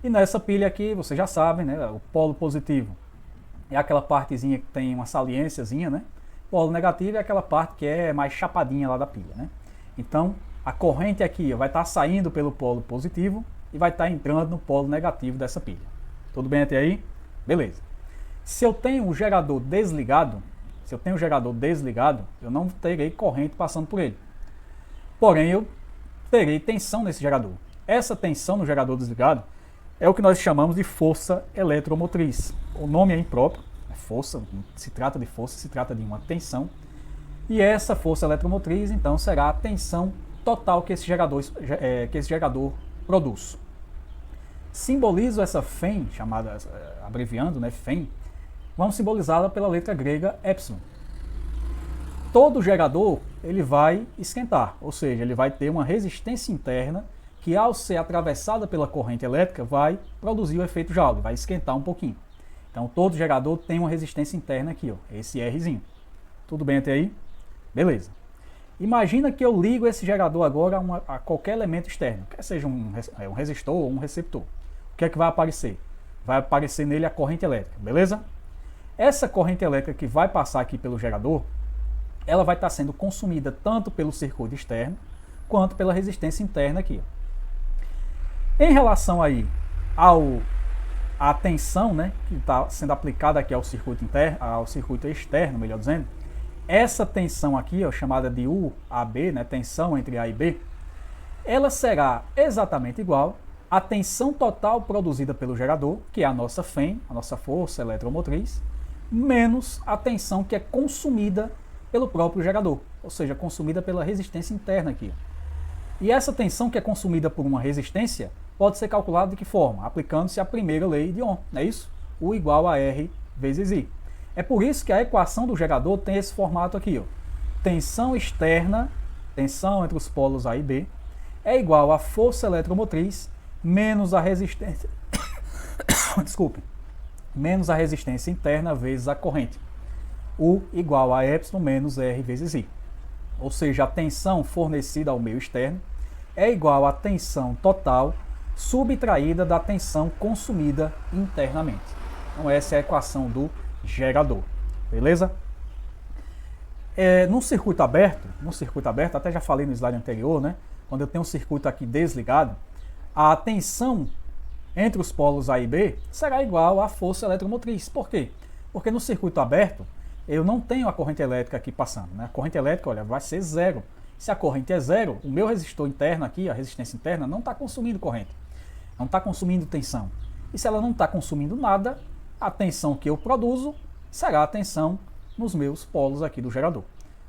S1: E nessa pilha aqui, vocês já sabem, né, o polo positivo é aquela partezinha que tem uma saliênciazinha, né? O polo negativo é aquela parte que é mais chapadinha lá da pilha, né? Então, a corrente aqui vai estar saindo pelo polo positivo e vai estar entrando no polo negativo dessa pilha. Tudo bem até aí? Beleza. Se eu tenho o gerador desligado, eu não terei corrente passando por ele. Porém, eu terei tensão nesse gerador. Essa tensão no gerador desligado é o que nós chamamos de força eletromotriz. O nome é impróprio, é força, se trata de força, se trata de uma tensão. E essa força eletromotriz, então, será a tensão total que esse gerador produz. Simbolizo essa Φ, chamada, abreviando, né, Φ, vamos simbolizá-la pela letra grega epsilon. Todo gerador ele vai esquentar, ou seja, ele vai ter uma resistência interna que, ao ser atravessada pela corrente elétrica, vai produzir o efeito Joule, vai esquentar um pouquinho. Então, todo gerador tem uma resistência interna aqui, ó, esse Rzinho. Tudo bem até aí? Beleza. Imagina que eu ligo esse gerador agora a qualquer elemento externo, quer seja um resistor ou um receptor. O que é que vai aparecer? Vai aparecer nele a corrente elétrica, beleza? Essa corrente elétrica que vai passar aqui pelo gerador, ela vai estar sendo consumida tanto pelo circuito externo, quanto pela resistência interna aqui. Em relação aí à tensão, né, que está sendo aplicada aqui ao circuito externo, melhor dizendo, essa tensão aqui, ó, chamada de UAB, né, tensão entre A e B, ela será exatamente igual à tensão total produzida pelo gerador, que é a nossa Φ, a nossa força eletromotriz, menos a tensão que é consumida pelo próprio gerador, ou seja, consumida pela resistência interna aqui. E essa tensão que é consumida por uma resistência pode ser calculada de que forma? Aplicando-se a primeira lei de Ohm, não é isso? U igual a R vezes I. É por isso que a equação do gerador tem esse formato aqui, ó. Tensão externa, tensão entre os polos A e B, é igual a força eletromotriz menos a resistência desculpe, menos a resistência interna vezes a corrente. U igual a epsilon menos R vezes I. Ou seja, a tensão fornecida ao meio externo é igual à tensão total subtraída da tensão consumida internamente. Então essa é a equação do gerador. Beleza? No circuito aberto, até já falei no slide anterior, né? Quando eu tenho um circuito aqui desligado, a tensão entre os polos A e B será igual à força eletromotriz. Por quê? Porque no circuito aberto, eu não tenho a corrente elétrica aqui passando, né? A corrente elétrica, olha, vai ser zero. Se a corrente é zero, o meu resistor interno aqui, a resistência interna, não está consumindo corrente, não está consumindo tensão. E se ela não está consumindo nada, a tensão que eu produzo será a tensão nos meus polos aqui do gerador,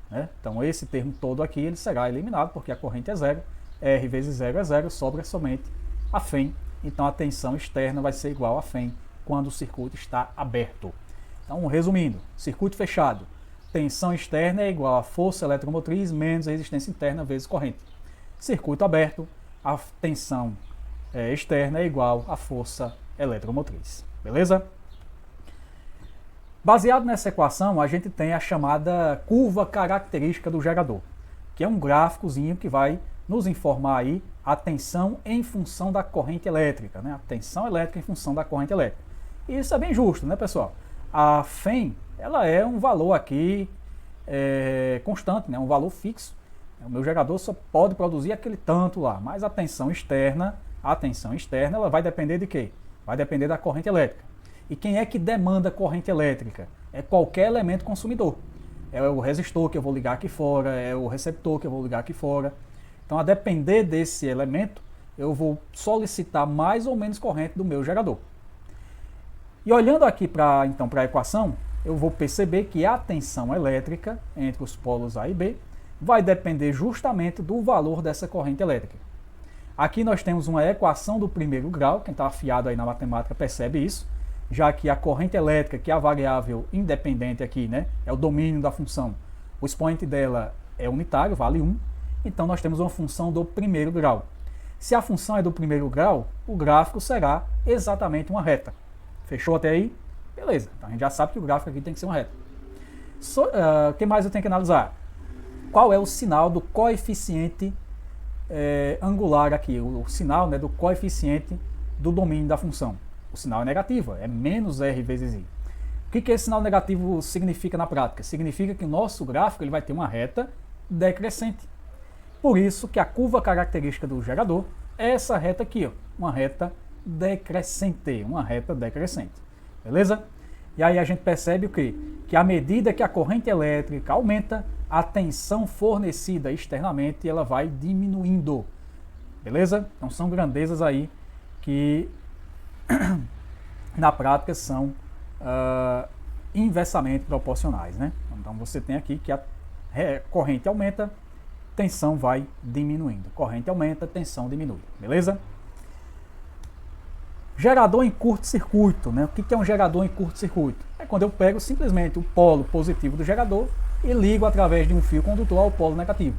S1: né? Então esse termo todo aqui ele será eliminado, porque a corrente é zero, R vezes zero é zero, sobra somente a Φ. Então a tensão externa vai ser igual a Φ quando o circuito está aberto. Então, resumindo, circuito fechado, tensão externa é igual a força eletromotriz menos a resistência interna vezes corrente. Circuito aberto, a tensão externa é igual à força eletromotriz. Beleza? Baseado nessa equação, a gente tem a chamada curva característica do gerador, que é um gráficozinho que vai nos informar aí a tensão em função da corrente elétrica, né? A tensão elétrica em função da corrente elétrica. E isso é bem justo, né, pessoal? A FEM, ela é um valor aqui constante, né? Um valor fixo. O meu gerador só pode produzir aquele tanto lá, mas a tensão externa, ela vai depender de quê? Vai depender da corrente elétrica. E quem é que demanda corrente elétrica? É qualquer elemento consumidor. É o resistor que eu vou ligar aqui fora, é o receptor que eu vou ligar aqui fora. Então, a depender desse elemento, eu vou solicitar mais ou menos corrente do meu gerador. E olhando aqui então para a equação, eu vou perceber que a tensão elétrica entre os polos A e B vai depender justamente do valor dessa corrente elétrica. Aqui nós temos uma equação do primeiro grau, quem está afiado aí na matemática percebe isso, já que a corrente elétrica, que é a variável independente aqui, né, é o domínio da função, o expoente dela é unitário, vale 1, então nós temos uma função do primeiro grau. Se a função é do primeiro grau, o gráfico será exatamente uma reta. Fechou até aí? Beleza, então a gente já sabe que o gráfico aqui tem que ser uma reta. O que mais eu tenho que analisar? Qual é o sinal do coeficiente angular aqui, o sinal, né, do coeficiente do domínio da função? O sinal é negativo, é menos R vezes I. O que esse sinal negativo significa na prática? Significa que o nosso gráfico ele vai ter uma reta decrescente. Por isso que a curva característica do gerador é essa reta aqui, ó, uma reta decrescente, beleza? E aí a gente percebe o quê? Que à medida que a corrente elétrica aumenta, a tensão fornecida externamente ela vai diminuindo, beleza? Então são grandezas aí que na prática são inversamente proporcionais, né? Então você tem aqui que a corrente aumenta, tensão vai diminuindo. Corrente aumenta, tensão diminui, beleza? Gerador em curto-circuito, né? O que é um gerador em curto-circuito? É quando eu pego simplesmente o polo positivo do gerador e ligo através de um fio condutor ao polo negativo.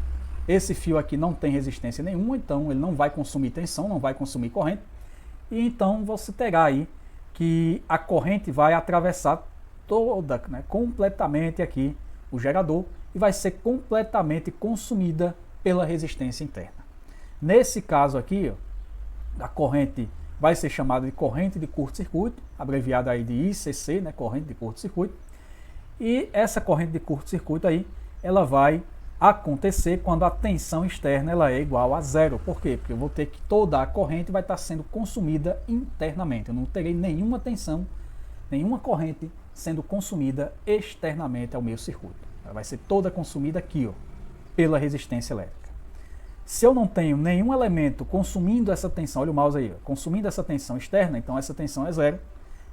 S1: Esse fio aqui não tem resistência nenhuma, então ele não vai consumir tensão, não vai consumir corrente. E então você terá aí que a corrente vai atravessar toda, né, completamente aqui o gerador e vai ser completamente consumida pela resistência interna. Nesse caso aqui, ó, a corrente vai ser chamada de corrente de curto-circuito, abreviada aí de ICC, né, corrente de curto-circuito. E essa corrente de curto-circuito aí, ela vai acontecer quando a tensão externa ela é igual a zero. Por quê? Porque eu vou ter que toda a corrente vai estar sendo consumida internamente. Eu não terei nenhuma tensão, nenhuma corrente sendo consumida externamente ao meu circuito. Ela vai ser toda consumida aqui, ó, pela resistência elétrica. Se eu não tenho nenhum elemento consumindo essa tensão, olha o mouse aí, ó, consumindo essa tensão externa, então essa tensão é zero.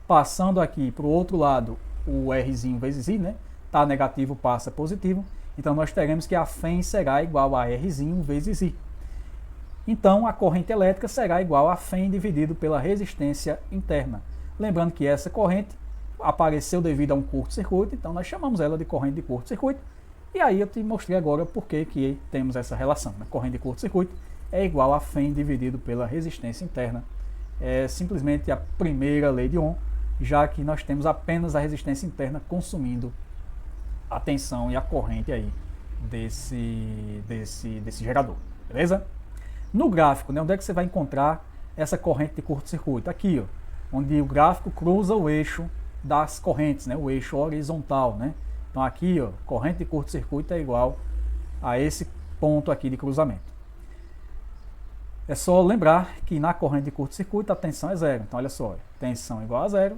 S1: Passando aqui para o outro lado, o Rzinho vezes I, né? Tá negativo, passa positivo. Então nós teremos que a FEM será igual a Rzinho vezes I. Então a corrente elétrica será igual a FEM dividido pela resistência interna. Lembrando que essa corrente apareceu devido a um curto-circuito, então nós chamamos ela de corrente de curto-circuito. E aí eu te mostrei agora por que temos essa relação. Né? Corrente de curto-circuito é igual a FEM dividido pela resistência interna. É simplesmente a primeira lei de Ohm, já que nós temos apenas a resistência interna consumindo a tensão e a corrente aí desse gerador, beleza? No gráfico, né, onde é que você vai encontrar essa corrente de curto-circuito? Aqui, ó, onde o gráfico cruza o eixo das correntes, né, o eixo horizontal, né? Então aqui, ó, corrente de curto-circuito é igual a esse ponto aqui de cruzamento. É só lembrar que na corrente de curto-circuito a tensão é zero. Então olha só, tensão igual a zero.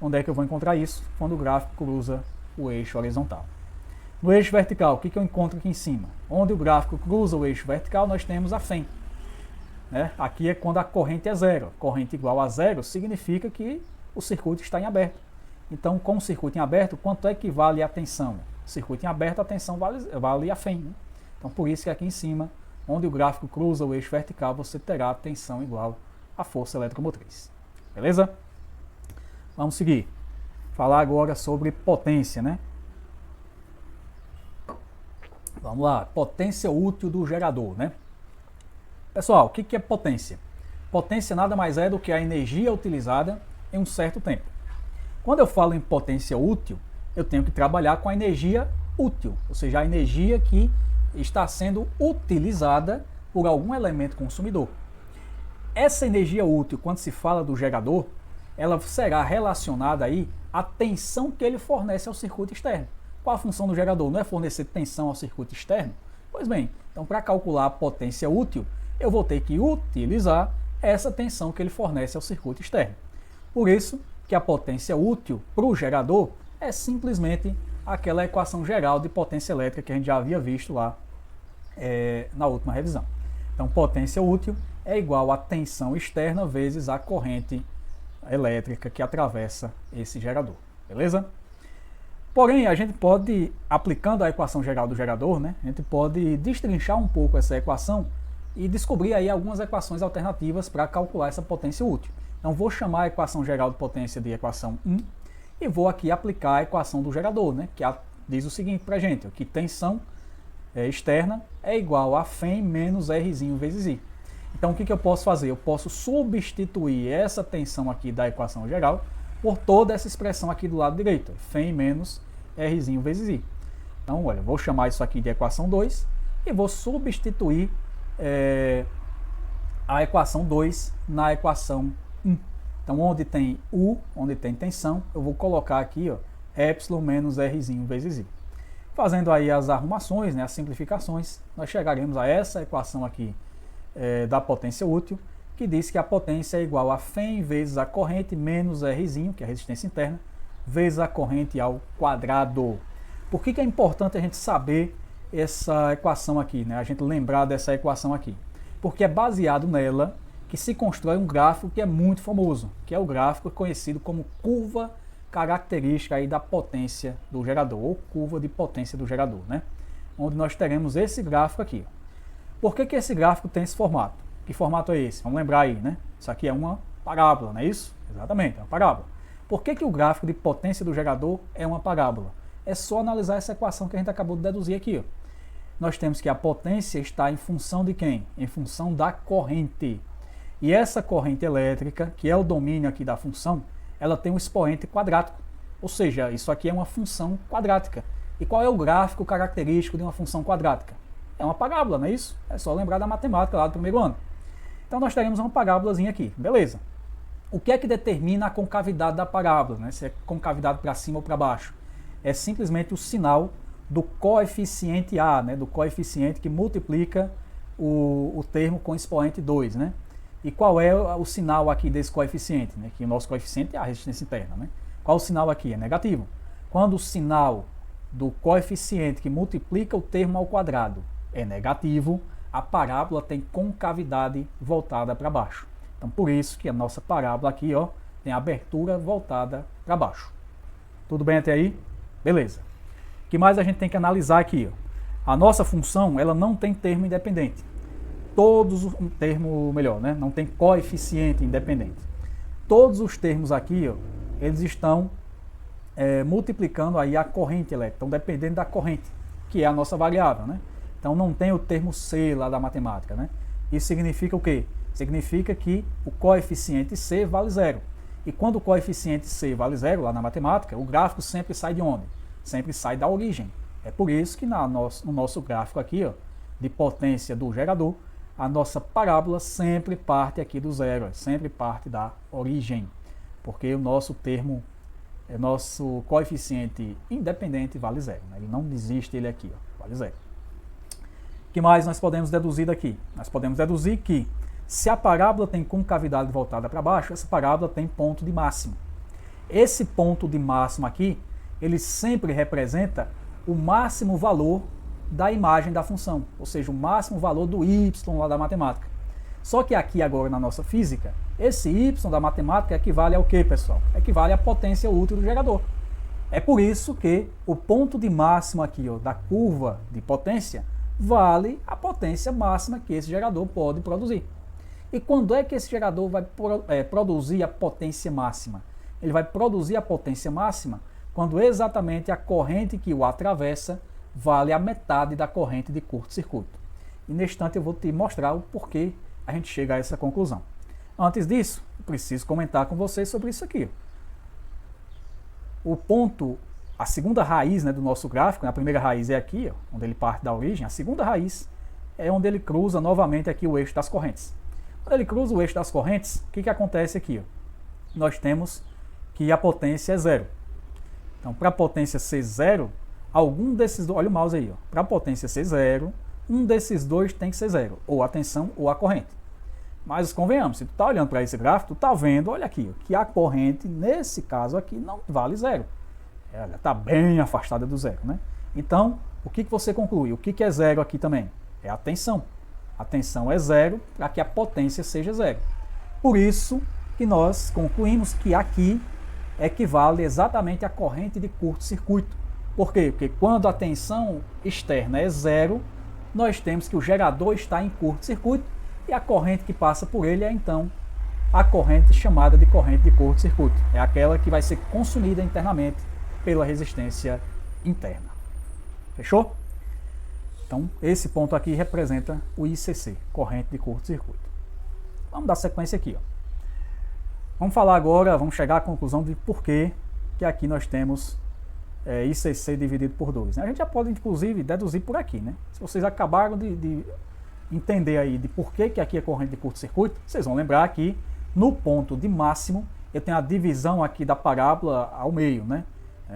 S1: Onde é que eu vou encontrar isso? Quando o gráfico cruza o eixo horizontal. No eixo vertical, o que eu encontro aqui em cima? Onde o gráfico cruza o eixo vertical, nós temos a FEM. Né? Aqui é quando a corrente é zero. Corrente igual a zero significa que o circuito está em aberto. Então, com o circuito em aberto, quanto é que vale a tensão? Circuito em aberto, a tensão vale a FEM. Né? Então, por isso que aqui em cima, onde o gráfico cruza o eixo vertical, você terá a tensão igual à força eletromotriz. Beleza? Vamos seguir. Falar agora sobre potência, né? Vamos lá, potência útil do gerador, né? Pessoal, o que é potência? Potência nada mais é do que a energia utilizada em um certo tempo. Quando eu falo em potência útil, eu tenho que trabalhar com a energia útil, ou seja, a energia que está sendo utilizada por algum elemento consumidor. Essa energia útil, quando se fala do gerador, ela será relacionada aí à tensão que ele fornece ao circuito externo. Qual a função do gerador? Não é fornecer tensão ao circuito externo? Pois bem, então para calcular a potência útil, eu vou ter que utilizar essa tensão que ele fornece ao circuito externo. Por isso que a potência útil para o gerador é simplesmente aquela equação geral de potência elétrica que a gente já havia visto lá na última revisão. Então, potência útil é igual a tensão externa vezes a corrente elétrica que atravessa esse gerador, beleza? Porém, a gente pode, aplicando a equação geral do gerador, né, a gente pode destrinchar um pouco essa equação e descobrir aí algumas equações alternativas para calcular essa potência útil. Então, vou chamar a equação geral de potência de equação 1 e vou aqui aplicar a equação do gerador, né, que diz o seguinte para a gente, que tensão externa é igual a Φ menos Rzinho vezes I. Então, o que eu posso fazer? Eu posso substituir essa tensão aqui da equação geral por toda essa expressão aqui do lado direito, Φ menos Rzinho vezes I. Então, olha, vou chamar isso aqui de equação 2 e vou substituir a equação 2 na equação 1. Então, onde tem U, onde tem tensão, eu vou colocar aqui, ó, epsilon menos Rzinho vezes I. Fazendo aí as arrumações, né, as simplificações, nós chegaremos a essa equação aqui da potência útil, que diz que a potência é igual a Φ vezes a corrente menos Rzinho, que é a resistência interna, vezes a corrente ao quadrado. Por que é importante a gente saber essa equação aqui, né? A gente lembrar dessa equação aqui? Porque é baseado nela que se constrói um gráfico que é muito famoso, que é o gráfico conhecido como curva característica aí da potência do gerador, ou curva de potência do gerador, né? Onde nós teremos esse gráfico aqui. Por que esse gráfico tem esse formato? Que formato é esse? Vamos lembrar aí, né? Isso aqui é uma parábola, não é isso? Exatamente, é uma parábola. Por que o gráfico de potência do gerador é uma parábola? É só analisar essa equação que a gente acabou de deduzir aqui, ó. Nós temos que a potência está em função de quem? Em função da corrente. E essa corrente elétrica, que é o domínio aqui da função, ela tem um expoente quadrático. Ou seja, isso aqui é uma função quadrática. E qual é o gráfico característico de uma função quadrática? É uma parábola, não é isso? É só lembrar da matemática lá do primeiro ano. Então nós teremos uma parábolazinha aqui, beleza. O que é que determina a concavidade da parábola, né? Se é concavidade para cima ou para baixo? É simplesmente o sinal do coeficiente A, né? Do coeficiente que multiplica o termo com expoente 2, né? E qual é o sinal aqui desse coeficiente? Né? Que o nosso coeficiente é a resistência interna, né? Qual o sinal aqui? É negativo. Quando o sinal do coeficiente que multiplica o termo ao quadrado é negativo, a parábola tem concavidade voltada para baixo. Então, por isso que a nossa parábola aqui, ó, tem abertura voltada para baixo. Tudo bem até aí? Beleza. O que mais a gente tem que analisar aqui? Ó? A nossa função, ela não tem termo independente. Um termo melhor, né? Não tem coeficiente independente. Todos os termos aqui, ó, eles estão multiplicando aí a corrente elétrica, estão dependendo da corrente, que é a nossa variável, né? Então não tem o termo C lá da matemática, né? Isso significa o quê? Significa que o coeficiente C vale zero. E quando o coeficiente C vale zero lá na matemática, o gráfico sempre sai de onde? Sempre sai da origem. É por isso que no nosso gráfico aqui, ó, de potência do gerador, a nossa parábola sempre parte aqui do zero, sempre parte da origem. Porque o nosso coeficiente independente vale zero, né? Ele não existe ele aqui, ó, vale zero. O que mais nós podemos deduzir daqui? Nós podemos deduzir que se a parábola tem concavidade voltada para baixo, essa parábola tem ponto de máximo. Esse ponto de máximo aqui, ele sempre representa o máximo valor da imagem da função, ou seja, o máximo valor do y lá da matemática. Só que aqui agora na nossa física, esse y da matemática equivale ao que, pessoal? Equivale à potência útil do gerador. É por isso que o ponto de máximo aqui, ó, da curva de potência vale a potência máxima que esse gerador pode produzir. E quando é que esse gerador vai produzir a potência máxima? Ele vai produzir a potência máxima quando exatamente a corrente que o atravessa vale a metade da corrente de curto-circuito. E neste instante eu vou te mostrar o porquê a gente chega a essa conclusão. Antes disso, eu preciso comentar com vocês sobre isso aqui. o ponto, a segunda raiz, né, do nosso gráfico, né, a primeira raiz é aqui, ó, onde ele parte da origem, a segunda raiz é onde ele cruza novamente aqui o eixo das correntes. Quando ele cruza o eixo das correntes, o que acontece aqui? Ó? Nós temos que a potência é zero. Então, para a potência ser zero, algum desses dois, olha o mouse aí, para a potência ser zero, um desses dois tem que ser zero, ou a tensão ou a corrente. Mas convenhamos, se tu está olhando para esse gráfico, tu está vendo, olha aqui, ó, que a corrente, nesse caso aqui, não vale zero. Ela está bem afastada do zero, né? Então, o que você conclui? O que é zero aqui também? É a tensão. A tensão é zero para que a potência seja zero. Por isso que nós concluímos que aqui equivale exatamente à corrente de curto-circuito. Por quê? Porque quando a tensão externa é zero, nós temos que o gerador está em curto-circuito e a corrente que passa por ele é então a corrente chamada de corrente de curto-circuito. É aquela que vai ser consumida internamente pela resistência interna. Fechou? Então, esse ponto aqui representa o ICC, corrente de curto-circuito. Vamos dar sequência aqui. Ó. Vamos falar agora, vamos chegar à conclusão de por que aqui nós temos ICC dividido por 2. Né? A gente já pode, inclusive, deduzir por aqui. Né? Se vocês acabaram de entender aí de por que aqui é corrente de curto-circuito, vocês vão lembrar que no ponto de máximo eu tenho a divisão aqui da parábola ao meio. Né?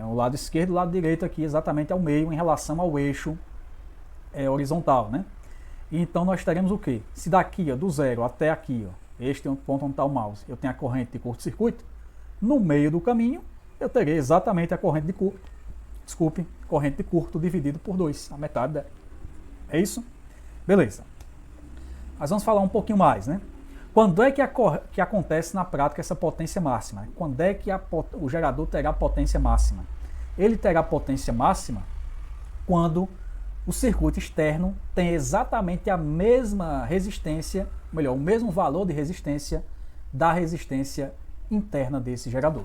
S1: O lado esquerdo e o lado direito aqui exatamente ao meio em relação ao eixo horizontal, né? E então nós teremos o quê? Se daqui, ó, do zero até aqui, ó, este é o ponto onde está o mouse, eu tenho a corrente de curto-circuito, no meio do caminho eu terei exatamente a corrente de curto, corrente de curto dividido por 2, a metade dela. É isso? Beleza. Mas vamos falar um pouquinho mais, né? Quando é que acontece na prática essa potência máxima? Quando é que o gerador terá potência máxima? Ele terá potência máxima quando o circuito externo tem exatamente a mesma resistência, melhor, o mesmo valor de resistência da resistência interna desse gerador.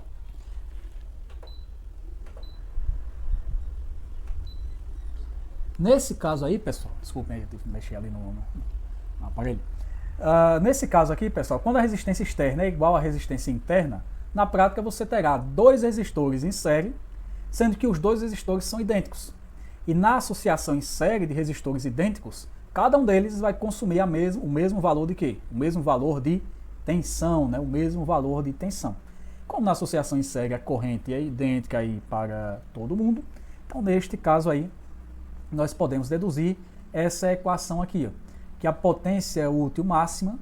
S1: Nesse caso aí, pessoal, desculpem, eu tive que mexer ali no aparelho. Nesse caso aqui, pessoal, quando a resistência externa é igual à resistência interna, na prática você terá dois resistores em série, sendo que os dois resistores são idênticos. E na associação em série de resistores idênticos, cada um deles vai consumir o mesmo valor de quê? O mesmo valor de tensão, né? O mesmo valor de tensão. Como na associação em série a corrente é idêntica aí para todo mundo, então neste caso aí nós podemos deduzir essa equação aqui, ó, que a potência útil máxima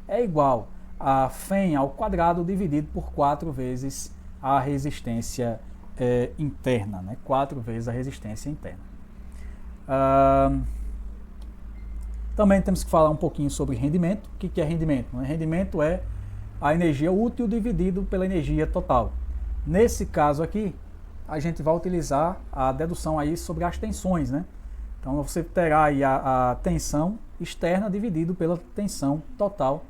S1: é igual a Φ ao quadrado dividido por 4 vezes a resistência interna, né? 4 vezes a resistência interna. Também temos que falar um pouquinho sobre rendimento. O que é rendimento? Rendimento é a energia útil dividido pela energia total. Nesse caso aqui, a gente vai utilizar a dedução aí sobre as tensões, né? Então você terá aí a tensão externa dividido pela tensão total,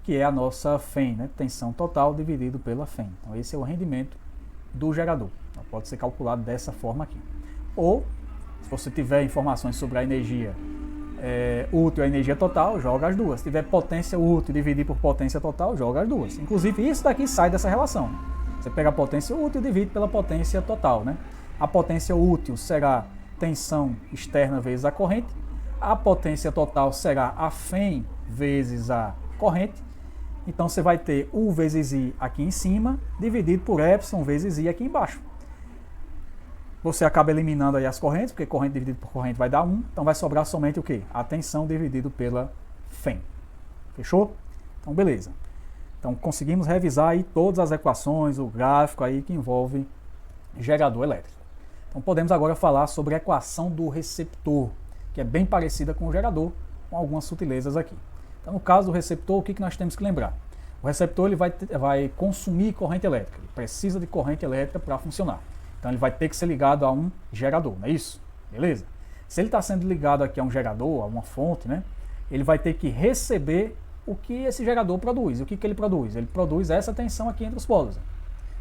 S1: que é a nossa Φ, né? Tensão total dividido pela Φ. Então esse é o rendimento do gerador. Então, pode ser calculado dessa forma aqui. Ou, se você tiver informações sobre a energia útil e a energia total, joga as duas. Se tiver potência útil dividir por potência total, joga as duas. Inclusive, isso daqui sai dessa relação. Você pega a potência útil e divide pela potência total, né? A potência útil será tensão externa vezes a corrente. A potência total será a Φ vezes a corrente. Então você vai ter U vezes I aqui em cima, dividido por Epsilon vezes I aqui embaixo. Você acaba eliminando aí as correntes, porque corrente dividido por corrente vai dar 1. Então vai sobrar somente o quê? A tensão dividido pela Φ. Fechou? Então beleza. Então conseguimos revisar aí todas as equações, o gráfico aí que envolve gerador elétrico. Então podemos agora falar sobre a equação do receptor, que é bem parecida com o gerador, com algumas sutilezas aqui. Então, no caso do receptor, o que nós temos que lembrar? O receptor ele vai consumir corrente elétrica, ele precisa de corrente elétrica para funcionar. Então ele vai ter que ser ligado a um gerador, não é isso? Beleza? Se ele está sendo ligado aqui a um gerador, a uma fonte, né, ele vai ter que receber o que esse gerador produz. O que ele produz? Ele produz essa tensão aqui entre os polos.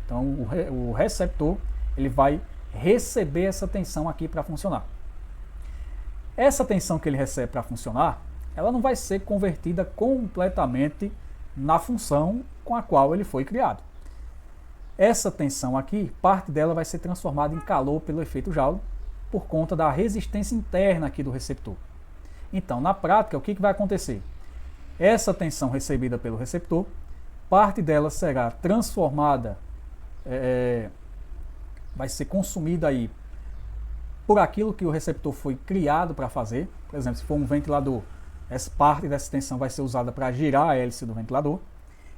S1: Então o receptor ele vai receber essa tensão aqui para funcionar. Essa tensão que ele recebe para funcionar, ela não vai ser convertida completamente na função com a qual ele foi criado. Essa tensão aqui, parte dela vai ser transformada em calor pelo efeito Joule, por conta da resistência interna aqui do receptor. Então, na prática, o que vai acontecer? Essa tensão recebida pelo receptor, parte dela será transformada, vai ser consumida aí por aquilo que o receptor foi criado para fazer. Por exemplo, se for um ventilador, essa parte dessa tensão vai ser usada para girar a hélice do ventilador,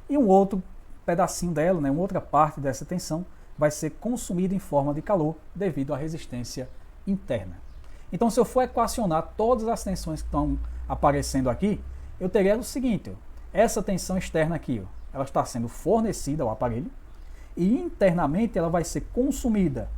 S1: e um outro pedacinho dela, né, uma outra parte dessa tensão, vai ser consumida em forma de calor devido à resistência interna. Então, se eu for equacionar todas as tensões que estão aparecendo aqui, eu teria o seguinte: essa tensão externa aqui, ela está sendo fornecida ao aparelho, e internamente ela vai ser consumida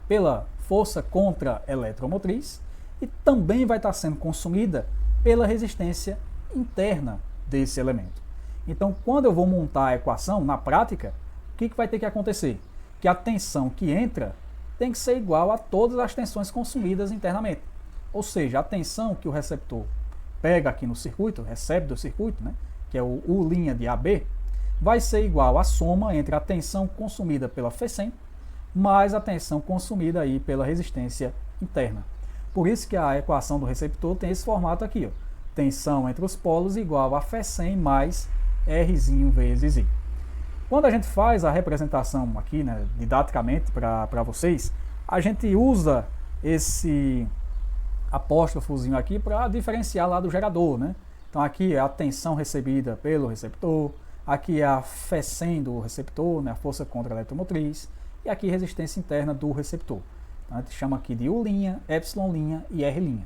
S1: pela força contra-eletromotriz e também vai estar sendo consumida pela resistência interna desse elemento. Então, quando eu vou montar a equação, na prática, o que vai ter que acontecer? Que a tensão que entra tem que ser igual a todas as tensões consumidas internamente. Ou seja, a tensão que o receptor pega aqui no circuito, recebe do circuito, né, que é o U' de AB, vai ser igual à soma entre a tensão consumida pela Fecem mais a tensão consumida aí pela resistência interna. Por isso que a equação do receptor tem esse formato aqui, ó. Tensão entre os polos igual a Fecem mais R vezes I. Quando a gente faz a representação aqui, né, didaticamente para vocês, a gente usa esse apóstrofozinho aqui para diferenciar lá do gerador, né? Então aqui é a tensão recebida pelo receptor, aqui é a Fecem do receptor, né, a força contra-eletromotriz, e aqui resistência interna do receptor. Então a gente chama aqui de U', Epsilon' e R'.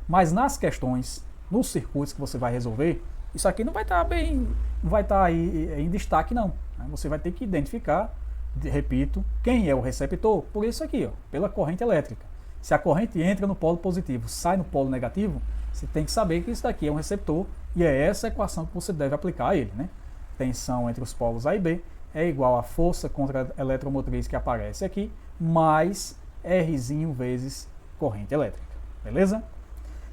S1: Mas nas questões, nos circuitos que você vai resolver, isso aqui não vai estar aí em destaque não. Você vai ter que identificar, repito, quem é o receptor por isso aqui, ó, pela corrente elétrica. Se a corrente entra no polo positivo, sai no polo negativo, você tem que saber que isso daqui é um receptor e é essa equação que você deve aplicar a ele, né? Tensão entre os polos A e B é igual à força contra-eletromotriz que aparece aqui, mais R vezes corrente elétrica. Beleza?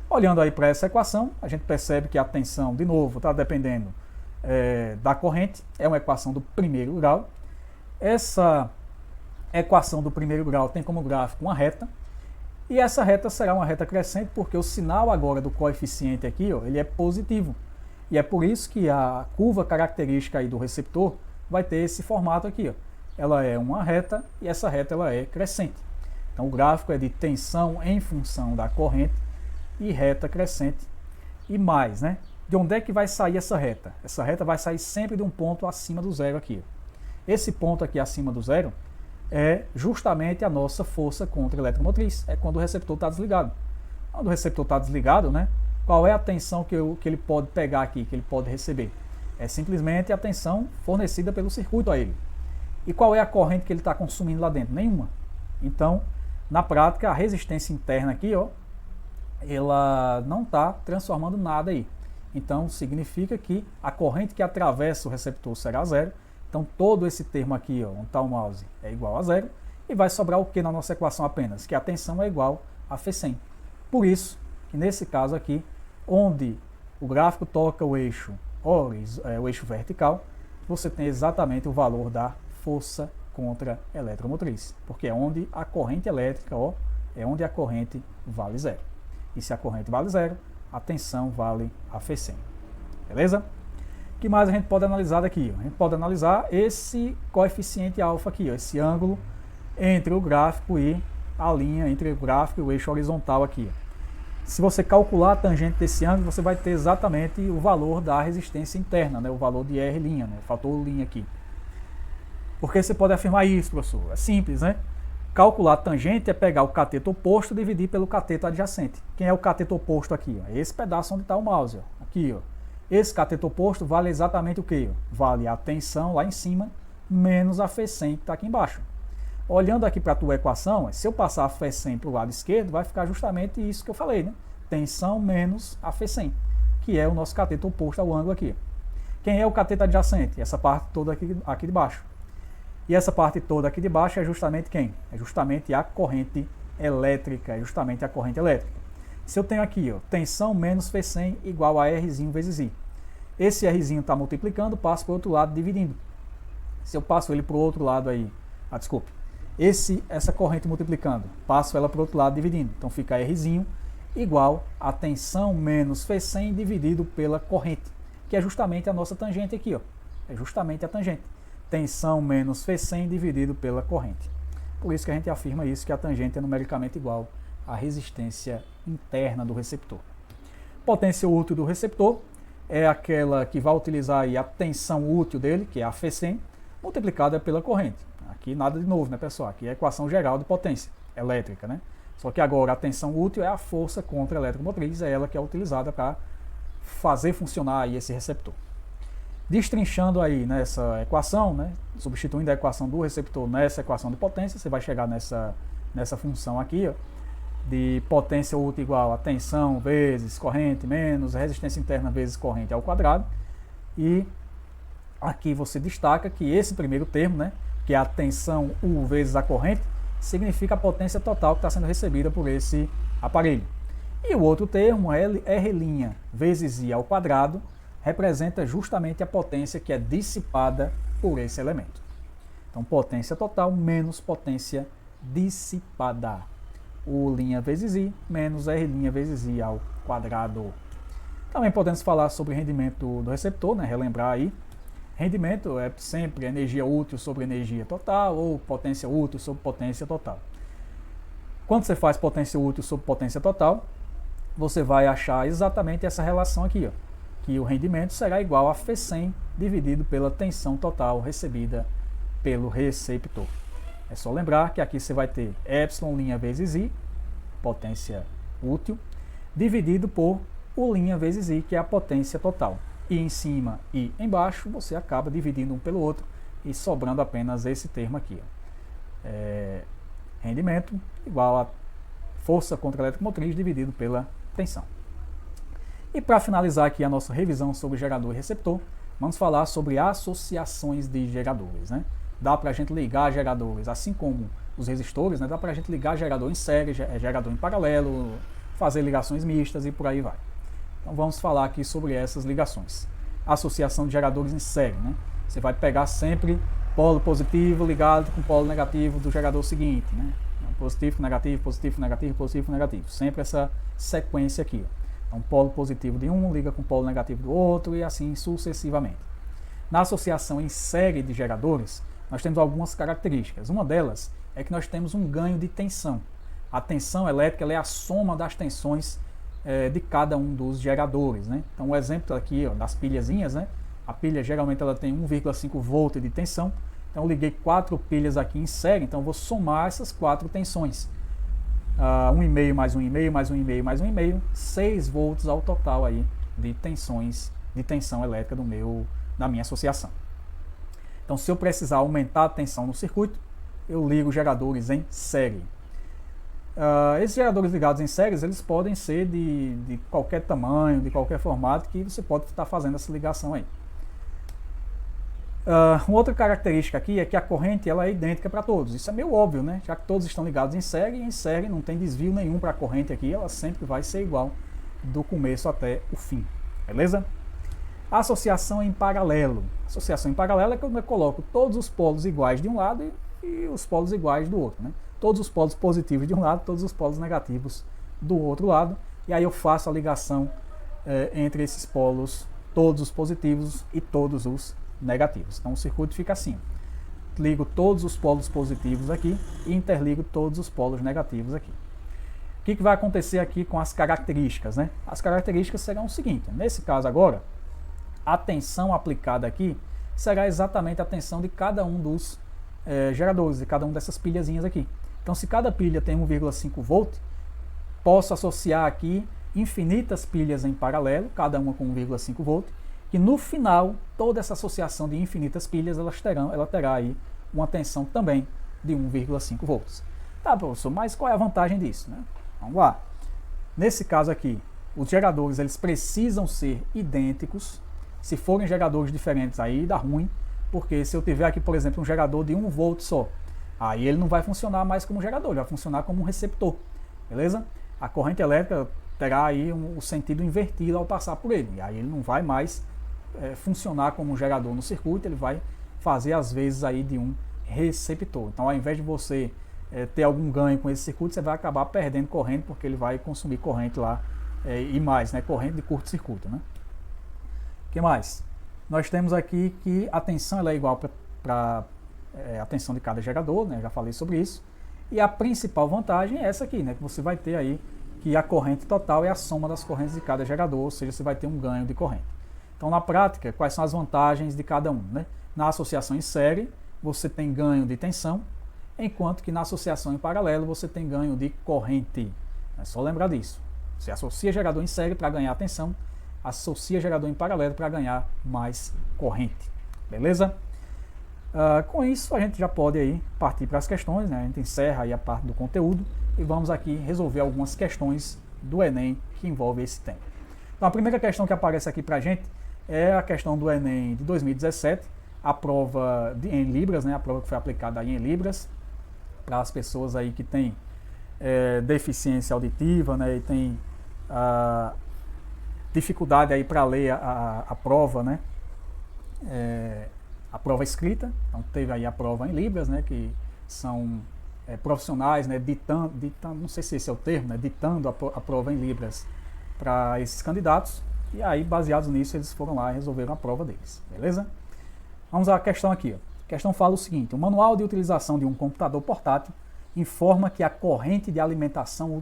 S1: Olhando aí para essa equação, a gente percebe que a tensão, de novo, está dependendo da corrente, é uma equação do primeiro grau. Essa equação do primeiro grau tem como gráfico uma reta, e essa reta será uma reta crescente porque o sinal agora do coeficiente aqui, ó, ele é positivo. E é por isso que a curva característica aí do receptor vai ter esse formato aqui, ó. Ela é uma reta e essa reta ela é crescente. Então o gráfico é de tensão em função da corrente e reta crescente e mais, né? De onde é que vai sair essa reta? Essa reta vai sair sempre de um ponto acima do zero aqui. Esse ponto aqui acima do zero é justamente a nossa força contra-eletromotriz. É quando o receptor está desligado. Quando o receptor está desligado, né? Qual é a tensão que ele pode pegar aqui, que ele pode receber? É simplesmente a tensão fornecida pelo circuito a ele. E qual é a corrente que ele está consumindo lá dentro? Nenhuma. Então, na prática, a resistência interna aqui, ó, ela não está transformando nada aí. Então, significa que a corrente que atravessa o receptor será zero. Então, todo esse termo aqui, ó, onde está o mouse, é igual a zero. E vai sobrar o que na nossa equação apenas? Que a tensão é igual a Fecem. Por isso, que nesse caso aqui, onde o gráfico toca o eixo vertical, você tem exatamente o valor da força contra-eletromotriz. Porque é onde a corrente elétrica, ó, é onde a corrente vale zero. E se a corrente vale zero, a tensão vale a Fecem. Beleza? O que mais a gente pode analisar daqui? A gente pode analisar esse coeficiente alfa aqui, ó, esse ângulo entre o gráfico e a linha entre o gráfico e o eixo horizontal aqui. Se você calcular a tangente desse ângulo, você vai ter exatamente o valor da resistência interna, né, o valor de R', né, o fator linha aqui. Por que você pode afirmar isso, professor? É simples, né? Calcular a tangente é pegar o cateto oposto e dividir pelo cateto adjacente. Quem é o cateto oposto aqui? Ó? Esse pedaço onde está o mouse. Ó. Aqui, ó. Esse cateto oposto vale exatamente o quê? Ó? Vale a tensão lá em cima menos a Fecem que está aqui embaixo. Olhando aqui para a tua equação, se eu passar a Fecem para o lado esquerdo, vai ficar justamente isso que eu falei, né? Tensão menos a Fecem, que é o nosso cateto oposto ao ângulo aqui. Quem é o cateto adjacente? Essa parte toda aqui de baixo. E essa parte toda aqui de baixo é justamente quem? É justamente a corrente elétrica, é justamente a corrente elétrica. Se eu tenho aqui, ó, tensão menos Fecem igual a R vezes I. Esse R está multiplicando, passa para o outro lado dividindo. Se eu passo ele para o outro lado aí, desculpe, essa corrente multiplicando, passo ela para o outro lado dividindo, então fica Rzinho igual a tensão menos Φ100 dividido pela corrente, que é justamente a nossa tangente aqui, ó. É justamente a tangente. Tensão menos Φ100 dividido pela corrente. Por isso que a gente afirma isso, que a tangente é numericamente igual à resistência interna do receptor. Potência útil do receptor é aquela que vai utilizar aí a tensão útil dele, que é a Φ100, multiplicada pela corrente. Aqui nada de novo, né, pessoal? Aqui é a equação geral de potência elétrica, né? Só que agora a tensão útil é a força contra a eletromotriz, é ela que é utilizada para fazer funcionar aí esse receptor. Destrinchando aí nessa equação, né, substituindo a equação do receptor nessa equação de potência, você vai chegar nessa função aqui, ó, de potência útil igual a tensão vezes corrente menos resistência interna vezes corrente ao quadrado. E aqui você destaca que esse primeiro termo, né, que é a tensão U vezes a corrente, significa a potência total que está sendo recebida por esse aparelho. E o outro termo, R' vezes I ao quadrado, representa justamente a potência que é dissipada por esse elemento. Então, potência total menos potência dissipada. U' vezes I menos R' vezes I ao quadrado. Também podemos falar sobre rendimento do receptor, né? Relembrar aí. Rendimento é sempre energia útil sobre energia total ou potência útil sobre potência total. Quando você faz potência útil sobre potência total, você vai achar exatamente essa relação aqui, ó, que o rendimento será igual a Φ100 dividido pela tensão total recebida pelo receptor. É só lembrar que aqui você vai ter ε' vezes I, potência útil, dividido por U' vezes I, que é a potência total. E em cima e embaixo você acaba dividindo um pelo outro e sobrando apenas esse termo aqui. Ó. Rendimento igual a força contra a eletromotriz dividido pela tensão. E para finalizar aqui a nossa revisão sobre gerador e receptor, vamos falar sobre associações de geradores, né? Dá para a gente ligar geradores, assim como os resistores, né? Dá para a gente ligar gerador em série, gerador em paralelo, fazer ligações mistas e por aí vai. Então vamos falar aqui sobre essas ligações. Associação de geradores em série, né? Você vai pegar sempre polo positivo ligado com polo negativo do gerador seguinte, né? Positivo, negativo, positivo, negativo, positivo, negativo. Sempre essa sequência aqui, ó. Então, polo positivo de um liga com polo negativo do outro e assim sucessivamente. Na associação em série de geradores, nós temos algumas características. Uma delas é que nós temos um ganho de tensão. A tensão elétrica ela é a soma das tensões de cada um dos geradores, né? Então, o exemplo aqui, ó, das pilhazinhas, né? A pilha geralmente ela tem 1,5 volt de tensão. Então, eu liguei 4 pilhas aqui em série, então eu vou somar essas 4 tensões. 1,5 mais 1,5 mais 1,5 mais 1,5, 6 volts ao total aí de tensão elétrica da minha associação. Então, se eu precisar aumentar a tensão no circuito, eu ligo geradores em série. Esses geradores ligados em séries, eles podem ser de qualquer tamanho, de qualquer formato, que você pode estar fazendo essa ligação aí. Uma outra característica aqui é que a corrente ela é idêntica para todos. Isso é meio óbvio, né? Já que todos estão ligados em série, e em série não tem desvio nenhum para a corrente aqui, ela sempre vai ser igual do começo até o fim, beleza? Associação em paralelo. Associação em paralelo é quando eu coloco todos os polos iguais de um lado e os polos iguais do outro, né? Todos os polos positivos de um lado, todos os polos negativos do outro lado, e aí eu faço a ligação entre esses polos, todos os positivos e todos os negativos. Então o circuito fica assim. Ligo todos os polos positivos aqui e interligo todos os polos negativos aqui. O que vai acontecer aqui com as características, né? As características serão o seguinte: nesse caso agora, a tensão aplicada aqui será exatamente a tensão de cada um dos geradores, de cada uma dessas pilhazinhas aqui. Então, se cada pilha tem 1,5 volt, posso associar aqui infinitas pilhas em paralelo, cada uma com 1,5 volt, que no final, toda essa associação de infinitas pilhas, ela terá aí uma tensão também de 1,5 volts. Tá, professor, mas qual é a vantagem disso, né? Vamos lá. Nesse caso aqui, os geradores eles precisam ser idênticos. Se forem geradores diferentes, aí dá ruim, porque se eu tiver aqui, por exemplo, um gerador de 1 volt só, aí ele não vai funcionar mais como gerador, ele vai funcionar como um receptor, beleza? A corrente elétrica terá aí o sentido invertido ao passar por ele, e aí ele não vai mais funcionar como um gerador no circuito, ele vai fazer as vezes aí de um receptor. Então, ao invés de você ter algum ganho com esse circuito, você vai acabar perdendo corrente, porque ele vai consumir corrente lá e mais, né? Corrente de curto-circuito, né? O que mais? Nós temos aqui que a tensão ela é igual para a tensão de cada gerador, né? Já falei sobre isso. E a principal vantagem é essa aqui, né? Que você vai ter aí que a corrente total é a soma das correntes de cada gerador, ou seja, você vai ter um ganho de corrente. Então, na prática, quais são as vantagens de cada um, né? Na associação em série, você tem ganho de tensão, enquanto que na associação em paralelo você tem ganho de corrente. É só lembrar disso. Você associa gerador em série para ganhar tensão, associa gerador em paralelo para ganhar mais corrente. Beleza? Com isso a gente já pode aí partir para as questões, né? A gente encerra aí a parte do conteúdo e vamos aqui resolver algumas questões do Enem que envolvem esse tema. Então a primeira questão que aparece aqui para a gente é a questão do Enem de 2017, a prova em Libras, né? A prova que foi aplicada aí em Libras, para as pessoas aí que têm deficiência auditiva, né, e tem dificuldade aí para ler a prova, né, a prova escrita. Então teve aí a prova em Libras, né, que são profissionais, né, ditando, não sei se esse é o termo, né, ditando a prova em Libras para esses candidatos, e aí baseados nisso eles foram lá e resolveram a prova deles, beleza? Vamos à questão aqui, ó. A questão fala o seguinte: o manual de utilização de um computador portátil informa que a corrente de alimentação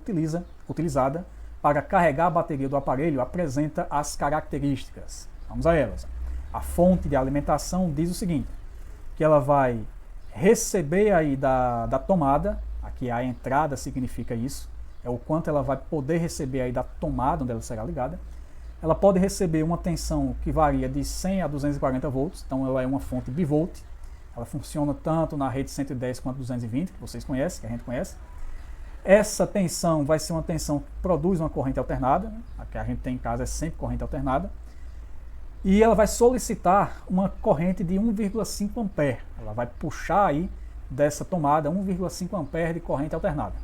S1: utilizada para carregar a bateria do aparelho apresenta as características. Vamos a elas. A fonte de alimentação diz o seguinte, que ela vai receber aí da tomada, aqui a entrada significa isso, é o quanto ela vai poder receber aí da tomada onde ela será ligada. Ela pode receber uma tensão que varia de 100 a 240 volts, então ela é uma fonte bivolt. Ela funciona tanto na rede 110 quanto 220, que vocês conhecem, que a gente conhece. Essa tensão vai ser uma tensão que produz uma corrente alternada, né? A que a gente tem em casa é sempre corrente alternada. E ela vai solicitar uma corrente de 1,5 ampere. Ela vai puxar aí dessa tomada 1,5 ampere de corrente alternada.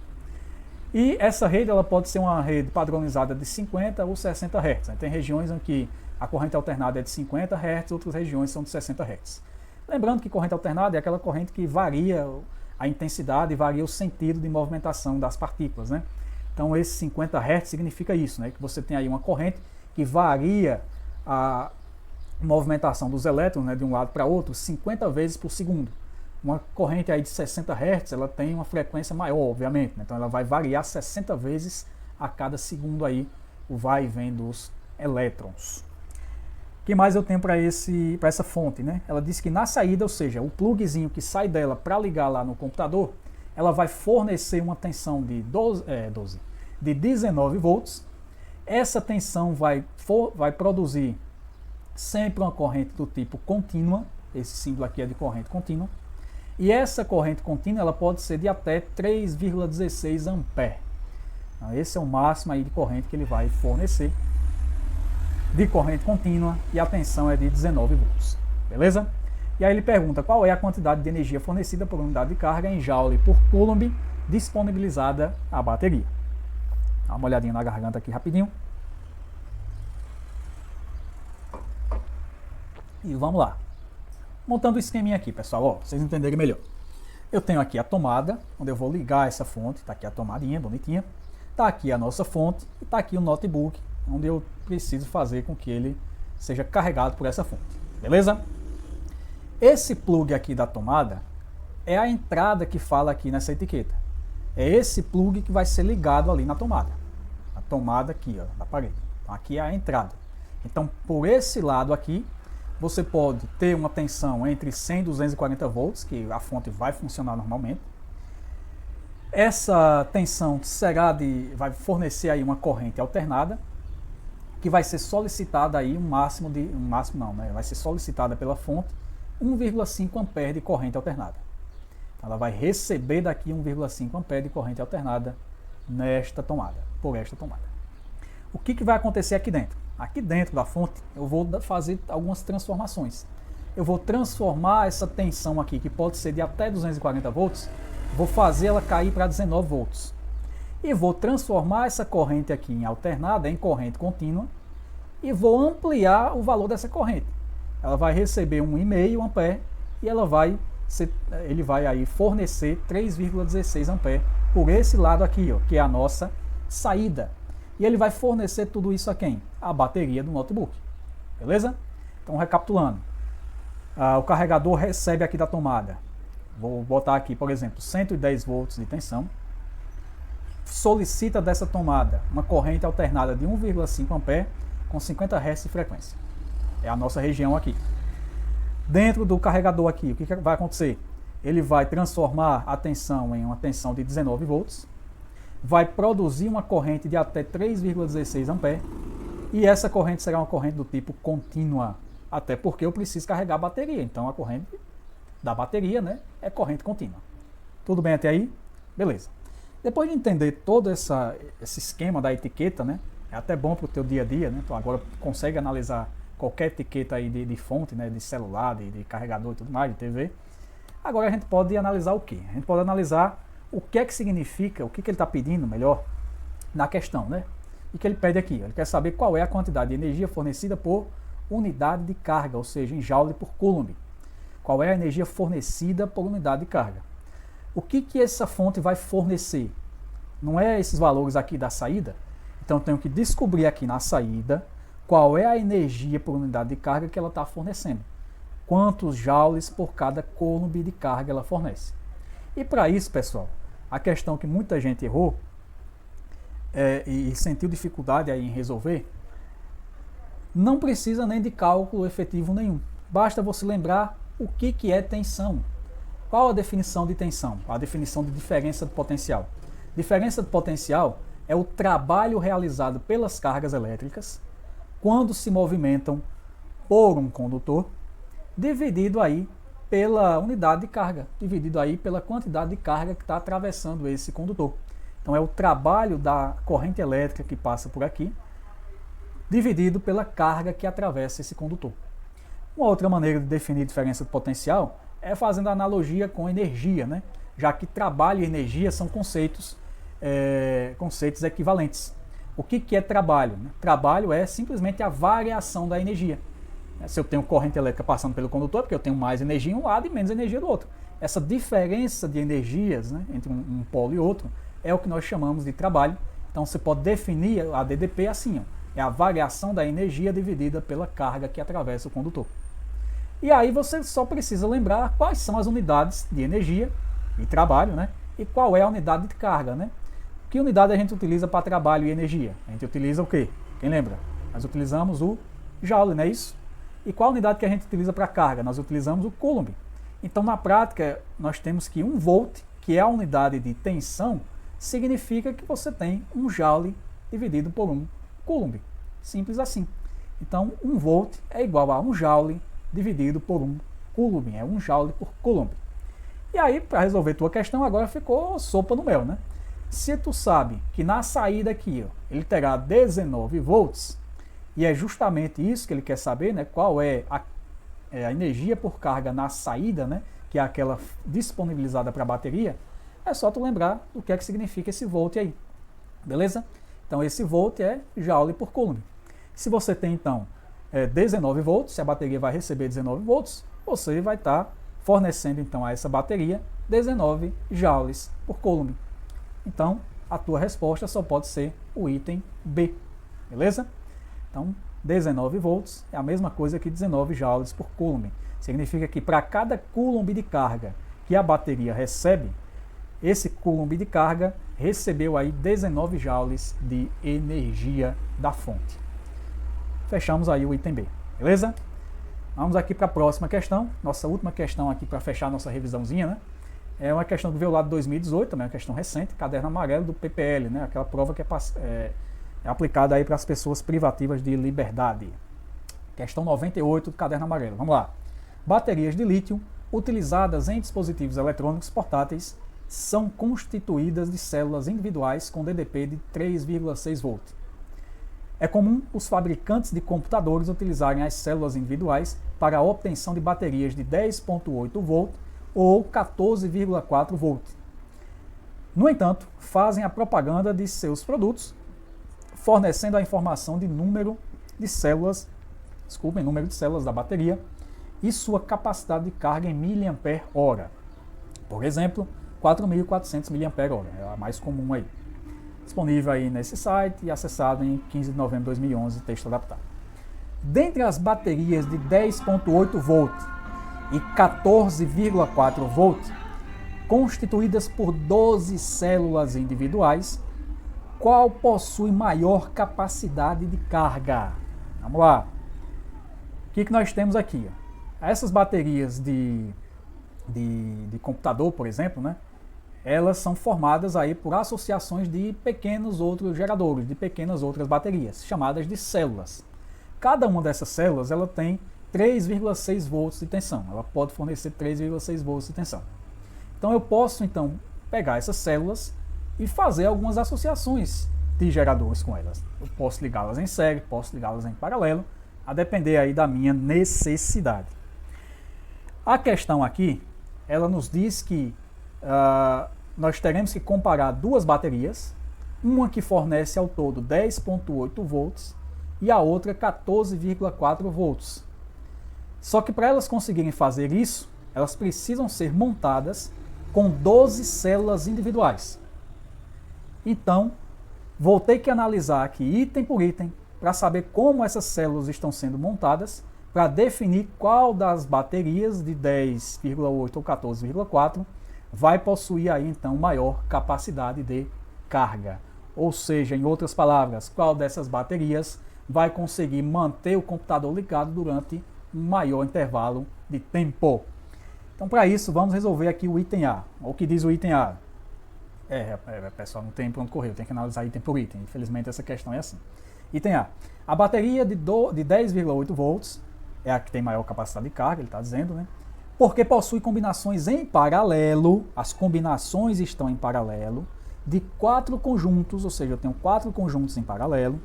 S1: E essa rede ela pode ser uma rede padronizada de 50 ou 60 Hz. Né? Tem regiões em que a corrente alternada é de 50 Hz, outras regiões são de 60 Hz. Lembrando que corrente alternada é aquela corrente que varia a intensidade e varia o sentido de movimentação das partículas, né? Então esse 50 Hz significa isso, né? Que você tem aí uma corrente que varia a movimentação dos elétrons, né, de um lado para outro 50 vezes por segundo. Uma corrente aí de 60 Hz, ela tem uma frequência maior, obviamente, né? Então ela vai variar 60 vezes a cada segundo aí o vai e vem dos elétrons. O que mais eu tenho para essa fonte, né? Ela diz que na saída, ou seja, o plugzinho que sai dela para ligar lá no computador, ela vai fornecer uma tensão de 19 volts. Essa tensão vai produzir sempre uma corrente do tipo contínua. Esse símbolo aqui é de corrente contínua. E essa corrente contínua ela pode ser de até 3,16 ampere. Então, esse é o máximo aí de corrente que ele vai fornecer de corrente contínua, e a tensão é de 19 volts, beleza? E aí ele pergunta qual é a quantidade de energia fornecida por unidade de carga em joule por coulomb disponibilizada à bateria. Dá uma olhadinha na garganta aqui rapidinho. E vamos lá. Montando o esqueminha aqui, pessoal, ó, pra vocês entenderem melhor. Eu tenho aqui a tomada, onde eu vou ligar essa fonte, tá aqui a tomadinha, bonitinha. Tá aqui a nossa fonte e tá aqui o notebook, onde eu preciso fazer com que ele seja carregado por essa fonte, beleza? Esse plug aqui da tomada é a entrada que fala aqui nessa etiqueta. É esse plug que vai ser ligado ali na tomada. A tomada aqui, ó, da parede. Então, aqui é a entrada. Então, por esse lado aqui, você pode ter uma tensão entre 100 e 240 volts, que a fonte vai funcionar normalmente. Essa tensão vai fornecer aí uma corrente alternada, que vai ser solicitada aí vai ser solicitada pela fonte 1,5 ampere de corrente alternada. Então, ela vai receber daqui 1,5 ampere de corrente alternada nesta tomada, por esta tomada. O que vai acontecer aqui dentro? Aqui dentro da fonte eu vou fazer algumas transformações. Eu vou transformar essa tensão aqui, que pode ser de até 240 volts, vou fazer ela cair para 19 volts. E vou transformar essa corrente aqui em alternada, em corrente contínua, e vou ampliar o valor dessa corrente. Ela vai receber 1,5 ampere e ele vai aí fornecer 3,16 ampere por esse lado aqui, ó, que é a nossa saída. E ele vai fornecer tudo isso a quem? A bateria do notebook. Beleza? Então, recapitulando. O carregador recebe aqui da tomada. Vou botar aqui, por exemplo, 110 volts de tensão. Solicita dessa tomada uma corrente alternada de 1,5 ampere com 50 Hz de frequência. É a nossa região aqui. Dentro do carregador aqui, o que vai acontecer? Ele vai transformar a tensão em uma tensão de 19 volts. Vai produzir uma corrente de até 3,16 ampere. E essa corrente será uma corrente do tipo contínua. Até porque eu preciso carregar a bateria. Então a corrente da bateria, né, é corrente contínua. Tudo bem até aí? Beleza. Depois de entender todo esse esquema da etiqueta, né, é até bom para o teu dia a dia, né, então agora consegue analisar qualquer etiqueta aí de fonte, né, de celular, de carregador e tudo mais, de TV. Agora a gente pode analisar o quê? A gente pode analisar o que é que significa, o que ele está pedindo, melhor, na questão, né? E que ele pede aqui, ele quer saber qual é a quantidade de energia fornecida por unidade de carga, ou seja, em joule por coulomb. Qual é a energia fornecida por unidade de carga? O que essa fonte vai fornecer? Não é esses valores aqui da saída? Então eu tenho que descobrir aqui na saída qual é a energia por unidade de carga que ela está fornecendo. Quantos joules por cada coulomb de carga ela fornece. E para isso, pessoal, a questão que muita gente errou e sentiu dificuldade aí em resolver, não precisa nem de cálculo efetivo nenhum. Basta você lembrar o que é tensão. Qual a definição de tensão? A definição de diferença de potencial. Diferença de potencial é o trabalho realizado pelas cargas elétricas quando se movimentam por um condutor, dividido aí pela unidade de carga, dividido aí pela quantidade de carga que está atravessando esse condutor. Então é o trabalho da corrente elétrica que passa por aqui, dividido pela carga que atravessa esse condutor. Uma outra maneira de definir diferença de potencial é fazendo analogia com energia, né? Já que trabalho e energia são conceitos equivalentes. O que é trabalho? Trabalho é simplesmente a variação da energia. Se eu tenho corrente elétrica passando pelo condutor, é porque eu tenho mais energia em um lado e menos energia do outro. Essa diferença de energias, né, entre um polo e outro é o que nós chamamos de trabalho. Então você pode definir a DDP assim, ó, é a variação da energia dividida pela carga que atravessa o condutor. E aí você só precisa lembrar quais são as unidades de energia e trabalho, né? E qual é a unidade de carga, né? Que unidade a gente utiliza para trabalho e energia? A gente utiliza o quê? Quem lembra? Nós utilizamos o joule, não é isso? E qual unidade que a gente utiliza para carga? Nós utilizamos o coulomb. Então, na prática, nós temos que 1 volt, que é a unidade de tensão, significa que você tem 1 joule dividido por 1 coulomb. Simples assim. Então, 1 volt é igual a 1 joule dividido por 1 coulomb. É 1 joule por coulomb. E aí, para resolver tua questão, agora ficou sopa no mel, né? Se tu sabe que na saída aqui, ó, ele terá 19 volts, e é justamente isso que ele quer saber, né? Qual é a energia por carga na saída, né? Que é aquela disponibilizada para a bateria. É só tu lembrar o que é que significa esse volt aí. Beleza? Então esse volt é joule por coulomb. Se você tem então 19 volts, se a bateria vai receber 19 volts, você vai estar fornecendo então a essa bateria 19 joules por coulomb. Então a tua resposta só pode ser o item B. Beleza? Então, 19 volts é a mesma coisa que 19 joules por coulomb. Significa que para cada coulomb de carga que a bateria recebe, esse coulomb de carga recebeu aí 19 joules de energia da fonte. Fechamos aí o item B, beleza? Vamos aqui para a próxima questão, nossa última questão aqui para fechar nossa revisãozinha, né? É uma questão que veio lá de 2018, também é uma questão recente, caderno amarelo do PPL, né? Aquela prova que é aplicada aí para as pessoas privativas de liberdade. Questão 98 do caderno amarelo. Vamos lá. Baterias de lítio utilizadas em dispositivos eletrônicos portáteis são constituídas de células individuais com DDP de 3,6 V. É comum os fabricantes de computadores utilizarem as células individuais para a obtenção de baterias de 10,8 V ou 14,4 V. No entanto, fazem a propaganda de seus produtos fornecendo a informação de número de células da bateria e sua capacidade de carga em mAh. Por exemplo, 4.400 mAh, é a mais comum aí. Disponível aí nesse site e acessado em 15 de novembro de 2011, texto adaptado. Dentre as baterias de 10.8 volts e 14,4 volts, constituídas por 12 células individuais, qual possui maior capacidade de carga? Vamos lá. O que nós temos aqui? Essas baterias de computador, por exemplo, né? Elas são formadas aí por associações de pequenos outros geradores, de pequenas outras baterias, chamadas de células. Cada uma dessas células ela tem 3,6 volts de tensão. Ela pode fornecer 3,6 volts de tensão. Então eu posso pegar essas células e fazer algumas associações de geradores com elas. Eu posso ligá-las em série, posso ligá-las em paralelo, a depender aí da minha necessidade. A questão aqui, ela nos diz que nós teremos que comparar duas baterias, uma que fornece ao todo 10.8 volts e a outra 14,4 volts. Só que para elas conseguirem fazer isso, elas precisam ser montadas com 12 células individuais. Então, vou ter que analisar aqui item por item para saber como essas células estão sendo montadas, para definir qual das baterias de 10,8 ou 14,4 vai possuir aí então maior capacidade de carga. Ou seja, em outras palavras, qual dessas baterias vai conseguir manter o computador ligado durante um maior intervalo de tempo. Então, para isso, vamos resolver aqui o item A. O que diz o item A? Pessoal, não tem para onde correr, eu tenho que analisar item por item. Infelizmente, essa questão é assim. Item A. A bateria de 10,8 volts é a que tem maior capacidade de carga, ele está dizendo, né? Porque possui combinações em paralelo, as combinações estão em paralelo, de 4 conjuntos, ou seja, eu tenho 4 conjuntos em paralelo,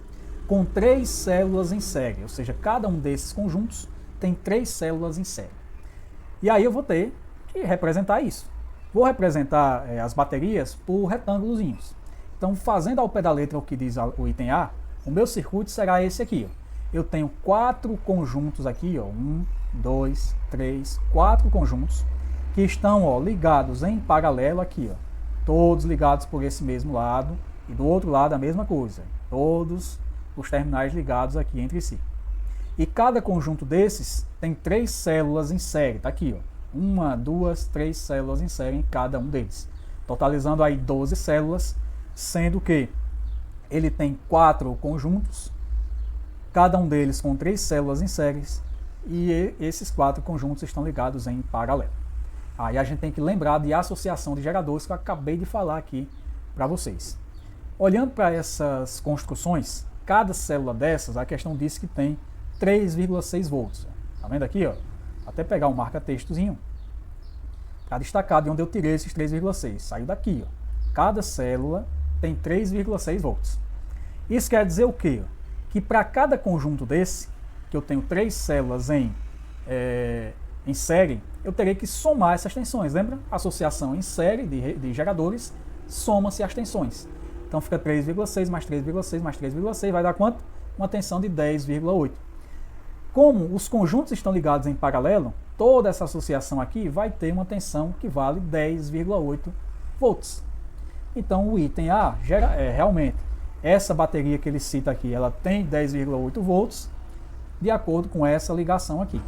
S1: com 3 células em série, ou seja, cada um desses conjuntos tem 3 células em série. E aí eu vou ter que representar isso. Vou representar as baterias por retângulozinhos. Então, fazendo ao pé da letra o que diz o item A, o meu circuito será esse aqui. Eu tenho 4 conjuntos aqui, 1, 2, 3, 4 conjuntos que estão ligados em paralelo aqui, todos ligados por esse mesmo lado, e do outro lado a mesma coisa, todos os terminais ligados aqui entre si. E cada conjunto desses tem 3 células em série, tá aqui, 1, 2, 3 células em série em cada um deles, totalizando aí 12 células, sendo que ele tem 4 conjuntos, cada um deles com 3 células em séries, e esses 4 conjuntos estão ligados em paralelo. Aí a gente tem que lembrar de associação de geradores que eu acabei de falar aqui para vocês. Olhando para essas construções, cada célula dessas, a questão diz que tem 3,6 volts. Tá vendo aqui? Até pegar um marca-textozinho para destacar de onde eu tirei esses 3,6. Saiu daqui. Cada célula tem 3,6 volts. Isso quer dizer o quê? Que para cada conjunto desse, que eu tenho 3 células em série, eu terei que somar essas tensões. Lembra? Associação em série de geradores, soma-se as tensões. Então fica 3,6 mais 3,6 mais 3,6, vai dar quanto? Uma tensão de 10,8. Como os conjuntos estão ligados em paralelo, toda essa associação aqui vai ter uma tensão que vale 10,8 volts. Então o item A realmente, essa bateria que ele cita aqui, ela tem 10,8 volts, de acordo com essa ligação aqui.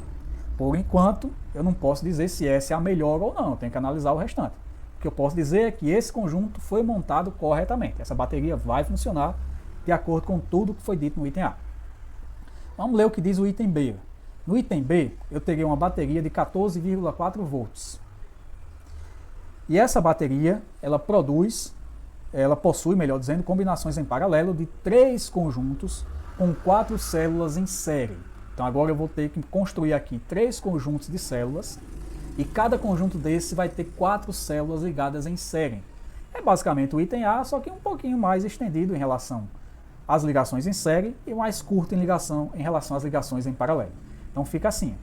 S1: Por enquanto, eu não posso dizer se essa é a melhor ou não, eu tenho que analisar o restante. O que eu posso dizer é que esse conjunto foi montado corretamente. Essa bateria vai funcionar de acordo com tudo que foi dito no item A. Vamos ler o que diz o item B. No item B, eu teria uma bateria de 14,4 volts. E essa bateria, ela possui, melhor dizendo, combinações em paralelo de 3 conjuntos com 4 células em série. Então agora eu vou ter que construir aqui 3 conjuntos de células e cada conjunto desse vai ter 4 células ligadas em série. É basicamente o item A, só que um pouquinho mais estendido em relação às ligações em série e mais curto em relação às ligações em paralelo. Então fica assim,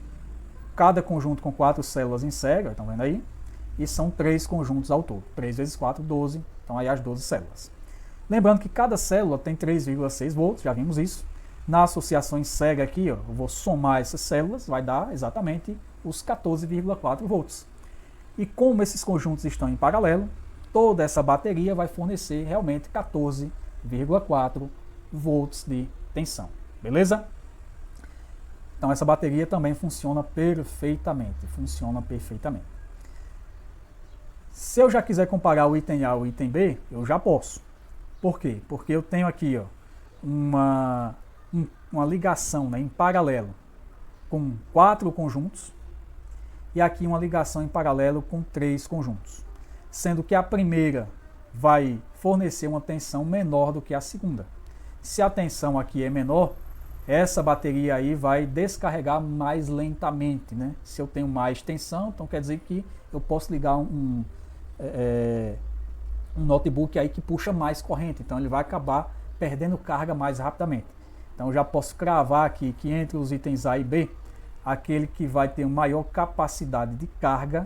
S1: cada conjunto com 4 células em série, estão vendo aí? E são 3 conjuntos ao todo. 3 vezes 4, 12, então aí as 12 células. Lembrando que cada célula tem 3,6 volts, já vimos isso, Na associação em série aqui, ó, eu vou somar essas células, vai dar exatamente os 14,4 volts. E como esses conjuntos estão em paralelo, toda essa bateria vai fornecer realmente 14,4 volts de tensão. Beleza? Então essa bateria também funciona perfeitamente. Se eu já quiser comparar o item A ao item B, eu já posso. Por quê? Porque eu tenho aqui, ó, uma ligação, né, em paralelo com 4 conjuntos e aqui uma ligação em paralelo com 3 conjuntos, sendo que a primeira vai fornecer uma tensão menor do que a segunda. Se a tensão aqui é menor, essa bateria aí vai descarregar mais lentamente, né? Se eu tenho mais tensão, então quer dizer que eu posso ligar um notebook aí que puxa mais corrente, então ele vai acabar perdendo carga mais rapidamente. Então eu já posso cravar aqui que entre os itens A e B, aquele que vai ter maior capacidade de carga,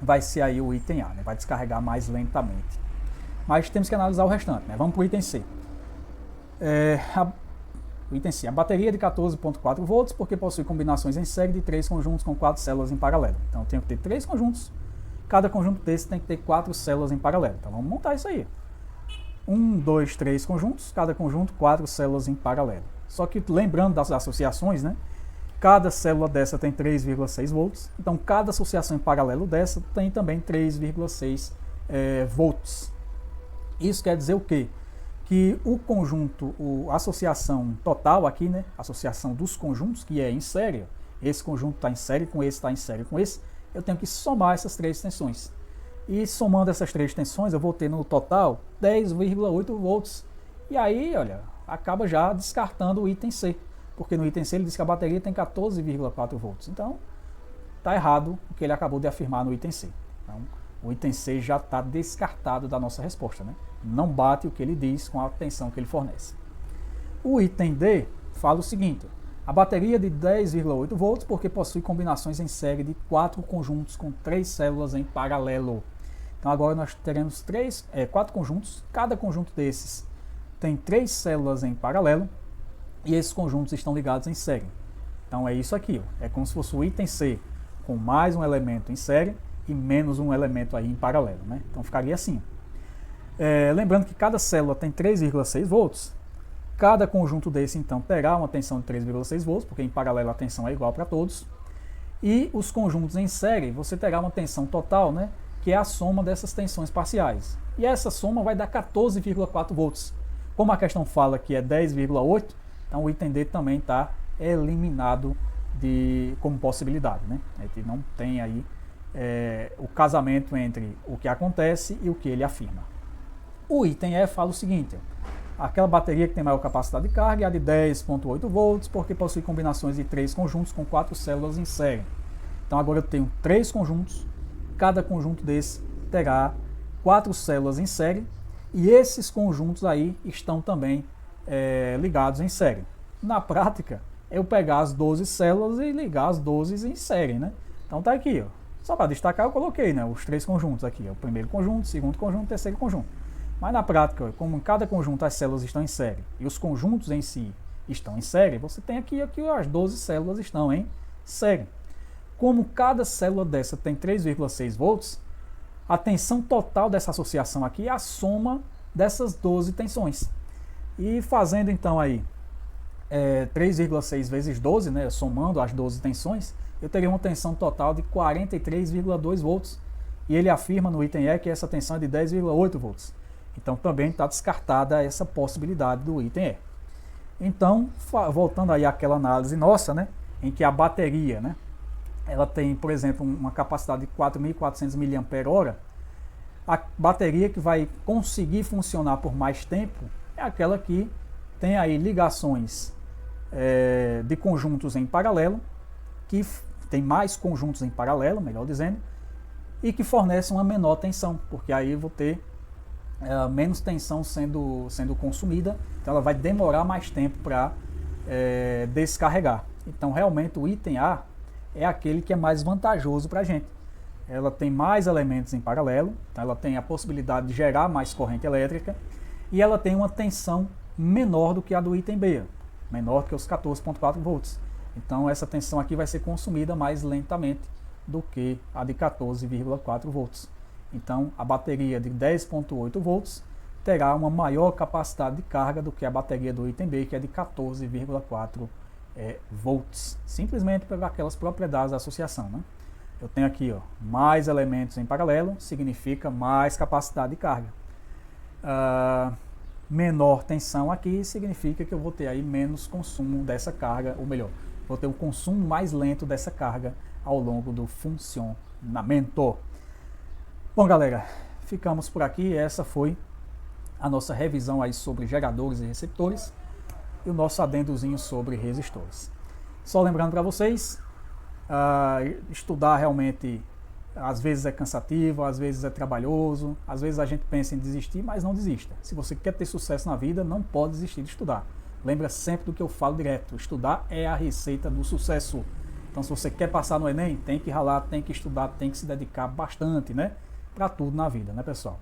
S1: vai ser aí o item A, né? Vai descarregar mais lentamente. Mas temos que analisar o restante, né? Vamos para o item C. O item C, a bateria de 14,4 volts, porque possui combinações em série de 3 conjuntos com 4 células em paralelo. Então eu tenho que ter 3 conjuntos, cada conjunto desse tem que ter 4 células em paralelo. Então vamos montar isso aí. 1, 2, 3 conjuntos, cada conjunto 4 células em paralelo. Só que lembrando das associações, né? Cada célula dessa tem 3,6 volts, então cada associação em paralelo dessa tem também 3,6 volts. Isso quer dizer o quê? Que o conjunto, a associação total aqui, né? A associação dos conjuntos, que é em série, esse conjunto está em série com esse, está em série com esse, eu tenho que somar essas 3 tensões. E somando essas 3 tensões, eu vou ter no total 10,8 volts. E aí, olha, acaba já descartando o item C. Porque no item C ele diz que a bateria tem 14,4 volts. Então, está errado o que ele acabou de afirmar no item C. Então, o item C já está descartado da nossa resposta, né? Não bate o que ele diz com a tensão que ele fornece. O item D fala o seguinte: a bateria de 10,8 volts porque possui combinações em série de 4 conjuntos com 3 células em paralelo. Então agora nós teremos 4 conjuntos, cada conjunto desses tem 3 células em paralelo e esses conjuntos estão ligados em série. Então é isso aqui, ó. É como se fosse o item C com mais um elemento em série e menos um elemento aí em paralelo, né? Então ficaria assim. Lembrando que cada célula tem 3,6 volts, cada conjunto desse então terá uma tensão de 3,6 volts, porque em paralelo a tensão é igual para todos, e os conjuntos em série você terá uma tensão total, né, que é a soma dessas tensões parciais, e essa soma vai dar 14,4 volts. Como a questão fala que é 10,8, então o item D também está eliminado como possibilidade, né? A gente não tem aí o casamento entre o que acontece e o que ele afirma. O item E fala o seguinte: aquela bateria que tem maior capacidade de carga é a de 10,8 volts, porque possui combinações de 3 conjuntos com 4 células em série. Então agora eu tenho 3 conjuntos, cada conjunto desse terá 4 células em série, e esses conjuntos aí estão também ligados em série. Na prática, eu pegar as 12 células e ligar as 12 em série, né? Então tá aqui, ó. Só para destacar eu coloquei, né, os 3 conjuntos aqui, ó, o primeiro conjunto, segundo conjunto, terceiro conjunto. Mas na prática, como em cada conjunto as células estão em série e os conjuntos em si estão em série, você tem aqui as 12 células estão em série. Como cada célula dessa tem 3,6 volts, a tensão total dessa associação aqui é a soma dessas 12 tensões. E fazendo então aí 3,6 vezes 12, né, somando as 12 tensões, eu teria uma tensão total de 43,2 volts. E ele afirma no item E que essa tensão é de 10,8 volts. Então também está descartada essa possibilidade do item E. Então, voltando aí àquela análise nossa, né, em que a bateria, né, ela tem, por exemplo, uma capacidade de 4.400 mAh, a bateria que vai conseguir funcionar por mais tempo é aquela que tem aí ligações de conjuntos em paralelo, que tem mais conjuntos em paralelo, melhor dizendo, e que fornece uma menor tensão, porque aí eu vou ter menos tensão sendo consumida, então ela vai demorar mais tempo para descarregar. Então realmente o item A é aquele que é mais vantajoso para a gente. Ela tem mais elementos em paralelo, então ela tem a possibilidade de gerar mais corrente elétrica, e ela tem uma tensão menor do que a do item B, menor que os 14,4 volts. Então essa tensão aqui vai ser consumida mais lentamente do que a de 14,4 volts. Então a bateria de 10,8 volts terá uma maior capacidade de carga do que a bateria do item B, que é de 14,4 volts, simplesmente por aquelas propriedades da associação, né? Eu tenho aqui, ó, mais elementos em paralelo, significa mais capacidade de carga. Menor tensão aqui significa que eu vou ter aí menos consumo dessa carga, ou melhor, vou ter um consumo mais lento dessa carga ao longo do funcionamento. Bom, galera, ficamos por aqui. Essa foi a nossa revisão aí sobre geradores e receptores e o nosso adendozinho sobre resistores. Só lembrando para vocês, estudar realmente às vezes é cansativo, às vezes é trabalhoso, às vezes a gente pensa em desistir, mas não desista. Se você quer ter sucesso na vida, não pode desistir de estudar. Lembra sempre do que eu falo direto, estudar é a receita do sucesso. Então se você quer passar no Enem, tem que ralar, tem que estudar, tem que se dedicar bastante, né? Para tudo na vida, né, pessoal?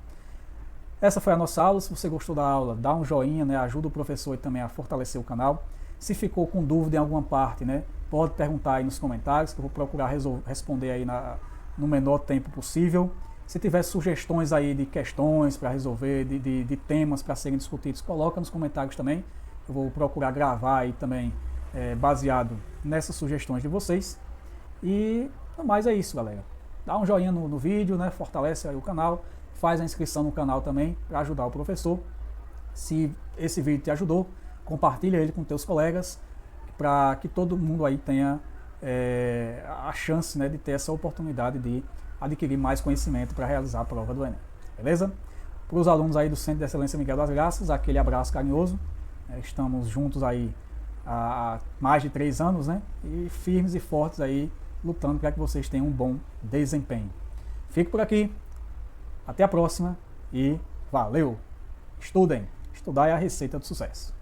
S1: Essa foi a nossa aula. Se você gostou da aula, dá um joinha, né? Ajuda o professor e também a fortalecer o canal. Se ficou com dúvida em alguma parte, né? Pode perguntar aí nos comentários, que eu vou procurar responder aí no menor tempo possível. Se tiver sugestões aí de questões para resolver, de temas para serem discutidos, coloca nos comentários também. Eu vou procurar gravar aí também, baseado nessas sugestões de vocês. E no mais é isso, galera. Dá um joinha no vídeo, né? Fortalece aí o canal. Faz a inscrição no canal também para ajudar o professor. Se esse vídeo te ajudou, compartilha ele com teus colegas para que todo mundo aí tenha a chance, né, de ter essa oportunidade de adquirir mais conhecimento para realizar a prova do Enem. Beleza? Para os alunos aí do Centro de Excelência Miguel das Graças, aquele abraço carinhoso. Estamos juntos aí há mais de 3 anos, né? E firmes e fortes aí, lutando para que vocês tenham um bom desempenho. Fico por aqui. Até a próxima e valeu! Estudem! Estudar é a receita do sucesso.